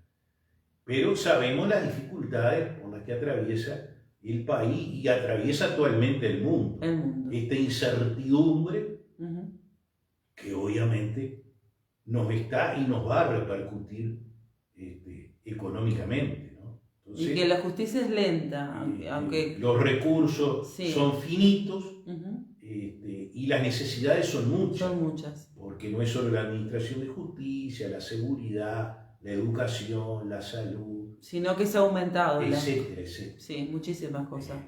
Pero sabemos las dificultades por las que atraviesa el país y atraviesa actualmente el mundo. Esta incertidumbre que obviamente nos está y nos va a repercutir económicamente, ¿no? Entonces, y que la justicia es lenta, aunque los recursos son finitos, y las necesidades son muchas. Porque no es solo la administración de justicia, la seguridad, la educación, la salud, sino que se ha aumentado. Etcétera. Sí, muchísimas cosas.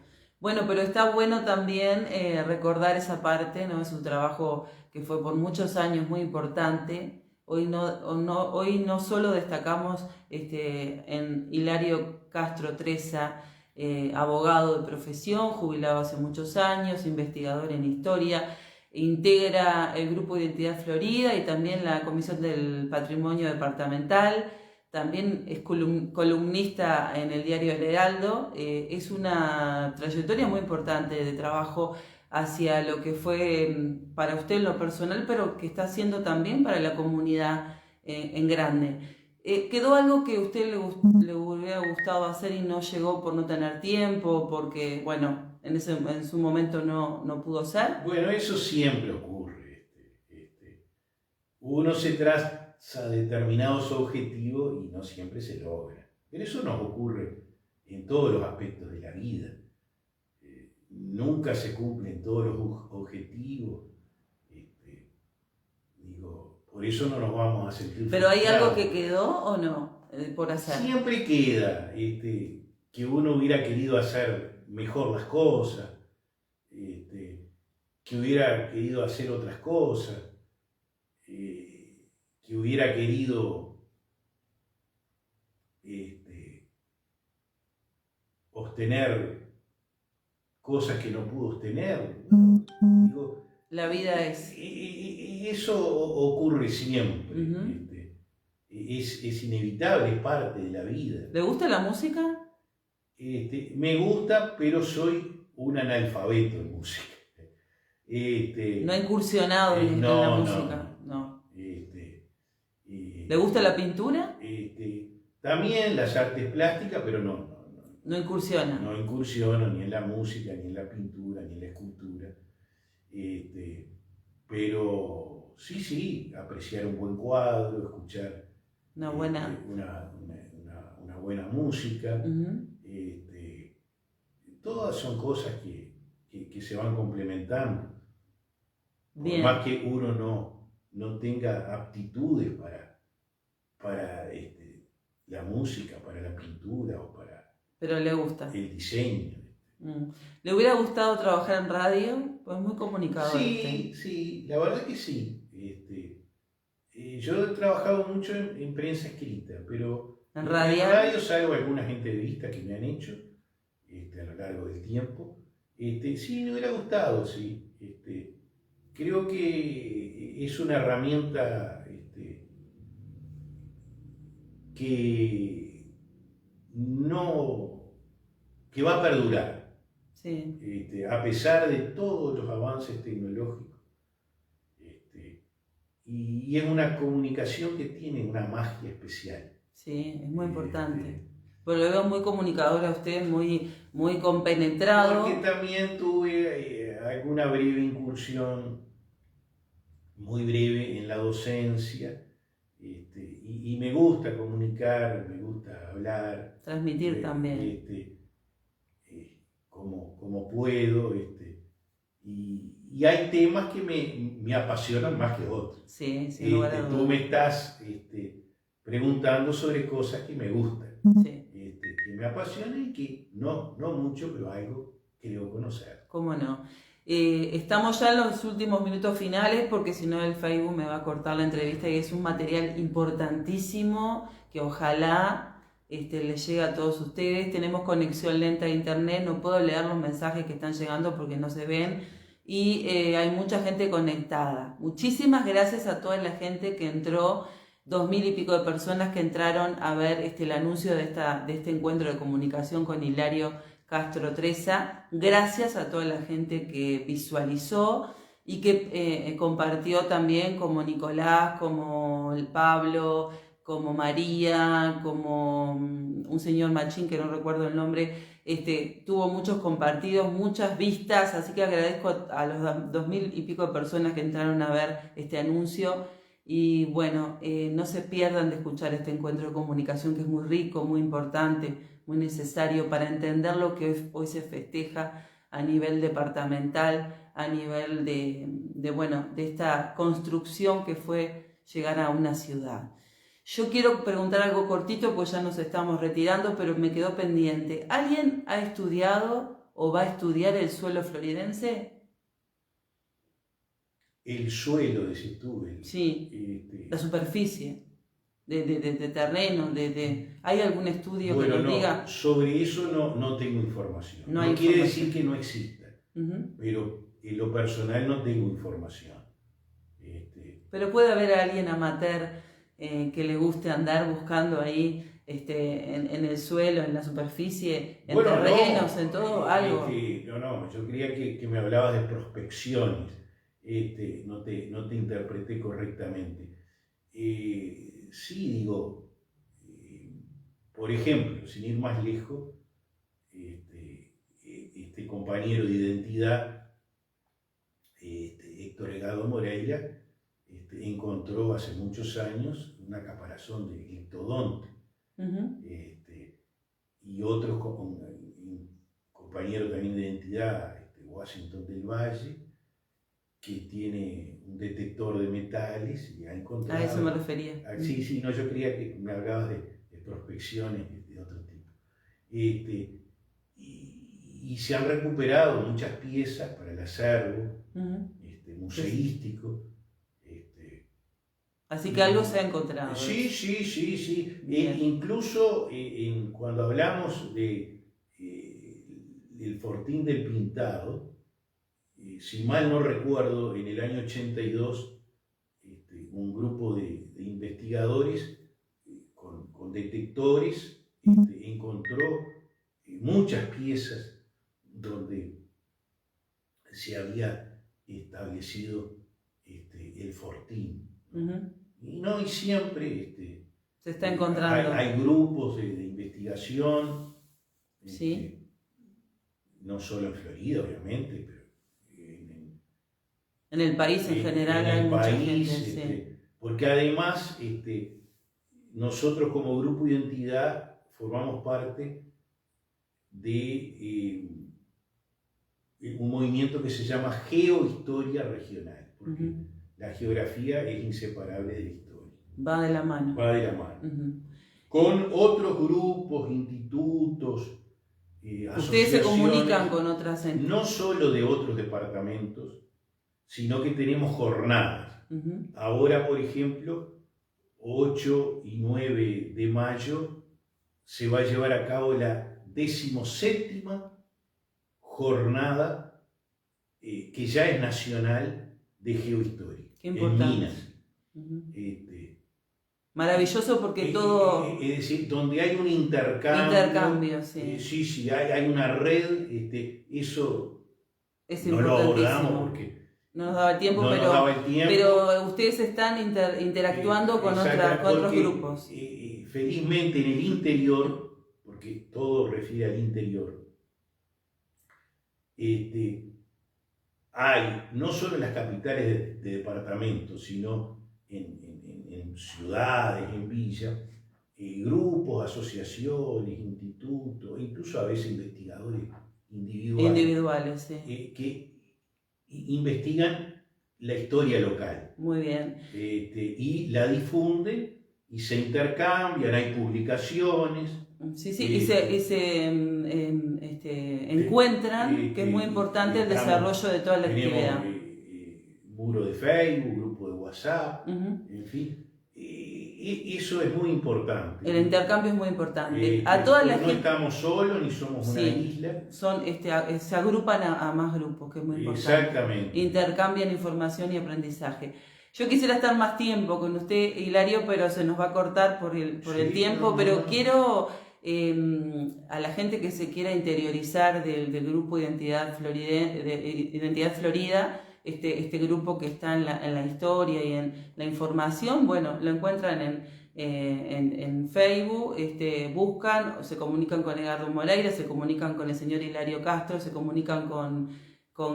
Bueno, pero está bueno también recordar esa parte, ¿no? Es un trabajo que fue por muchos años muy importante. Hoy no solo destacamos en Hilario Castro Treza, abogado de profesión, jubilado hace muchos años, investigador en historia, integra el Grupo Identidad Florida y también la Comisión del Patrimonio Departamental, también es columnista en el diario El Heraldo. Es una trayectoria muy importante de trabajo hacia lo que fue para usted en lo personal, pero que está haciendo también para la comunidad en grande. ¿Quedó algo que a usted le hubiera gustado hacer y no llegó por no tener tiempo, porque, bueno, en su momento no pudo ser? Bueno, eso siempre ocurre. Uno se traza determinados objetivos y no siempre se logra. Pero eso nos ocurre en todos los aspectos de la vida. Nunca se cumplen todos los objetivos. Por eso no nos vamos a sentir ¿Pero hay frustrados. algo que quedó o no por hacer? Siempre queda que uno hubiera querido hacer mejor las cosas, que hubiera querido hacer otras cosas, que hubiera querido obtener cosas que no pudo obtener. Digo, La vida es... Eso ocurre siempre. Uh-huh. Es inevitable, es parte de la vida. ¿Le gusta la música? Me gusta, pero soy un analfabeto en música. No ha incursionado en la música. No. ¿Le gusta la pintura? También las artes plásticas, pero no incursiona. No incursiono ni en la música, ni en la pintura, ni en la escultura. Pero sí, apreciar un buen cuadro, escuchar una buena música. Uh-huh. Todas son cosas que se van complementando. Bien. Por más que uno no tenga aptitudes para la música, para la pintura o para pero le gusta el diseño. ¿Le hubiera gustado trabajar en radio? Pues muy comunicador. Sí, la verdad que sí. Yo he trabajado mucho en prensa escrita, pero en radio salvo algunas entrevistas que me han hecho a lo largo del tiempo. Sí, me hubiera gustado, sí. Creo que es una herramienta que va a perdurar. Sí. A pesar de todos los avances tecnológicos. Y es una comunicación que tiene una magia especial. Sí, es muy importante. Pero lo veo muy comunicador a usted, muy compenetrado. Porque también tuve alguna breve incursión, muy breve, en la docencia. Y me gusta comunicar, me gusta hablar. Transmitir también. Como puedo. Y hay temas que me apasionan más que otros. Sí, sin lugar a dudas. Tú me estás preguntando sobre cosas que me gustan, sí. Que me apasionan y que no mucho, pero algo que debo conocer. ¿Cómo no? Estamos ya en los últimos minutos finales porque si no el Facebook me va a cortar la entrevista y es un material importantísimo que ojalá les llegue a todos ustedes. Tenemos conexión lenta a internet, no puedo leer los mensajes que están llegando porque no se ven y hay mucha gente conectada. Muchísimas gracias a toda la gente que entró, 2000 y pico de personas que entraron a ver el anuncio de este encuentro de comunicación con Hilario Castro Treza. Gracias a toda la gente que visualizó y que compartió también, como Nicolás, como el Pablo, como María, como un señor Machín que no recuerdo el nombre. Tuvo muchos compartidos, muchas vistas, así que agradezco a los 2000 y pico de personas que entraron a ver este anuncio. Y bueno, no se pierdan de escuchar este encuentro de comunicación que es muy rico, muy importante, muy necesario para entender lo que hoy se festeja a nivel departamental, a nivel de esta construcción que fue llegar a una ciudad. Yo quiero preguntar algo cortito, pues ya nos estamos retirando, pero me quedó pendiente. ¿Alguien ha estudiado o va a estudiar el suelo floridense? El suelo, decís tú. Sí, la superficie de terreno, ¿hay algún estudio que nos diga? Sobre eso no tengo información. No quiere decir que no exista, uh-huh. Pero en lo personal no tengo información. Pero puede haber alguien amateur que le guste andar buscando ahí en el suelo, en la superficie, en Bueno, terrenos, no, en todo, algo. yo creía que me hablabas de prospecciones, no te interpreté correctamente. Sí, digo, por ejemplo, sin ir más lejos, este compañero de identidad, Héctor Egado Moreira, encontró hace muchos años una caparazón de gliptodonte. Y otros un compañero también de identidad, Washington del Valle, que tiene un detector de metales y ha encontrado... A eso me refería. Sí, no, yo creía que me hablabas de prospecciones de otro tipo. Y se han recuperado muchas piezas para el acervo museístico. Así que algo se ha encontrado. Sí. Incluso cuando hablamos del Fortín del Pintado, si mal no recuerdo, en el año 82, un grupo de investigadores con detectores encontró muchas piezas donde se había establecido el Fortín. Y siempre se está encontrando. Hay grupos de investigación, sí. No solo en Florida, obviamente, pero en el país en general hay mucha gente. Porque además nosotros como grupo de identidad formamos parte de un movimiento que se llama Geohistoria Regional, porque la geografía es inseparable de la historia. Va de la mano. Con otros grupos, institutos, ustedes se comunican con otras entidades. No solo de otros departamentos, sino que tenemos jornadas. Ahora, por ejemplo, 8 y 9 de mayo se va a llevar a cabo la 17ª jornada que ya es nacional de geohistoria. Qué importante. En Minas. Maravilloso porque todo... Es decir, donde hay un intercambio. Sí, hay una red, eso es no lo abordamos porque... No nos daba el tiempo, pero ustedes están interactuando con otros grupos. Felizmente en el interior, porque todo refiere al interior, hay, no solo en las capitales de departamentos, sino en ciudades, en villas, grupos, asociaciones, institutos, incluso a veces investigadores individuales que investigan la historia local. Muy bien. Y la difunden y se intercambian, hay publicaciones. Sí, y se encuentran, que es muy importante el desarrollo de toda la actividad. Muro de Facebook, grupo de WhatsApp, en fin. Eso es muy importante. El intercambio es muy importante. A toda la no gente... estamos solos ni somos una isla. Se agrupan a más grupos, que es muy importante. Exactamente. Intercambian información y aprendizaje. Yo quisiera estar más tiempo con usted, Hilario, pero se nos va a cortar por el tiempo. Pero quiero a la gente que se quiera interiorizar del grupo Identidad Florida, este grupo que está en la historia y en la información, bueno, lo encuentran en Facebook, buscan, se comunican con Edgardo Moreira, se comunican con el señor Hilario Castro, se comunican con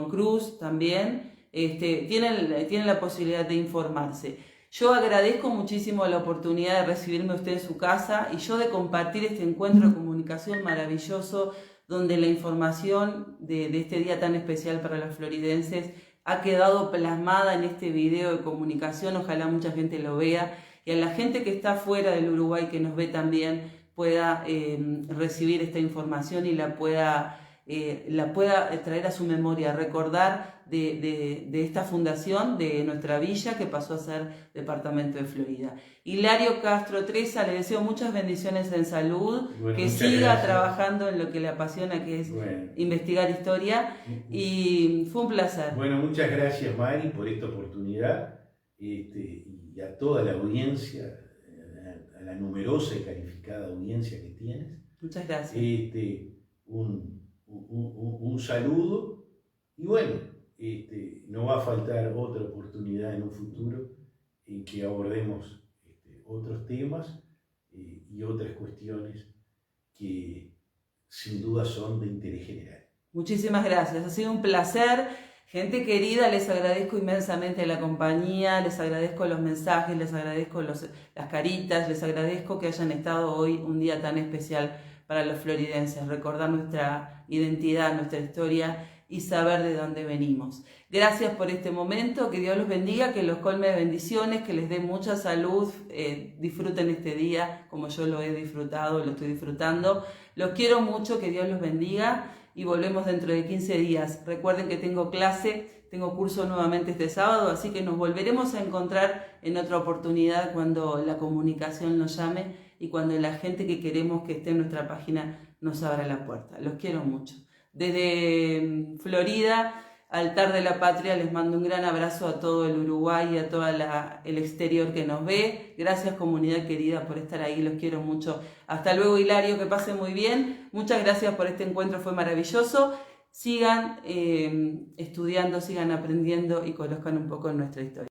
Cruz también, tienen la posibilidad de informarse. Yo agradezco muchísimo la oportunidad de recibirme usted en su casa y yo de compartir este encuentro de comunicación maravilloso donde la información de este día tan especial para los floridenses ha quedado plasmada en este video de comunicación. Ojalá mucha gente lo vea y a la gente que está fuera del Uruguay, que nos ve también, pueda recibir esta información y la pueda traer a su memoria, recordar de esta fundación de nuestra villa que pasó a ser departamento de Florida. Hilario Castro Treza, le deseo muchas bendiciones en salud, que siga trabajando en lo que le apasiona, que es investigar historia, y fue un placer. Bueno, muchas gracias, Mari, por esta oportunidad, y a toda la audiencia a la numerosa y calificada audiencia que tienes. Muchas gracias. Un saludo y bueno, no va a faltar otra oportunidad en un futuro en que abordemos otros temas y otras cuestiones que sin duda son de interés general. Muchísimas gracias, ha sido un placer. Gente querida, les agradezco inmensamente la compañía, les agradezco los mensajes, les agradezco las caritas, les agradezco que hayan estado hoy un día tan especial para los floridenses, recordar nuestra identidad, nuestra historia y saber de dónde venimos. Gracias por este momento, que Dios los bendiga, que los colme de bendiciones, que les dé mucha salud, disfruten este día como yo lo he disfrutado, lo estoy disfrutando. Los quiero mucho, que Dios los bendiga y volvemos dentro de 15 días. Recuerden que tengo clase, tengo curso nuevamente este sábado, así que nos volveremos a encontrar en otra oportunidad cuando la comunicación nos llame y cuando la gente que queremos que esté en nuestra página nos abra la puerta. Los quiero mucho. Desde Florida, Altar de la Patria, les mando un gran abrazo a todo el Uruguay y a todo el exterior que nos ve. Gracias, comunidad querida, por estar ahí, los quiero mucho. Hasta luego, Hilario, que pasen muy bien. Muchas gracias por este encuentro, fue maravilloso. Sigan estudiando, sigan aprendiendo y conozcan un poco nuestra historia.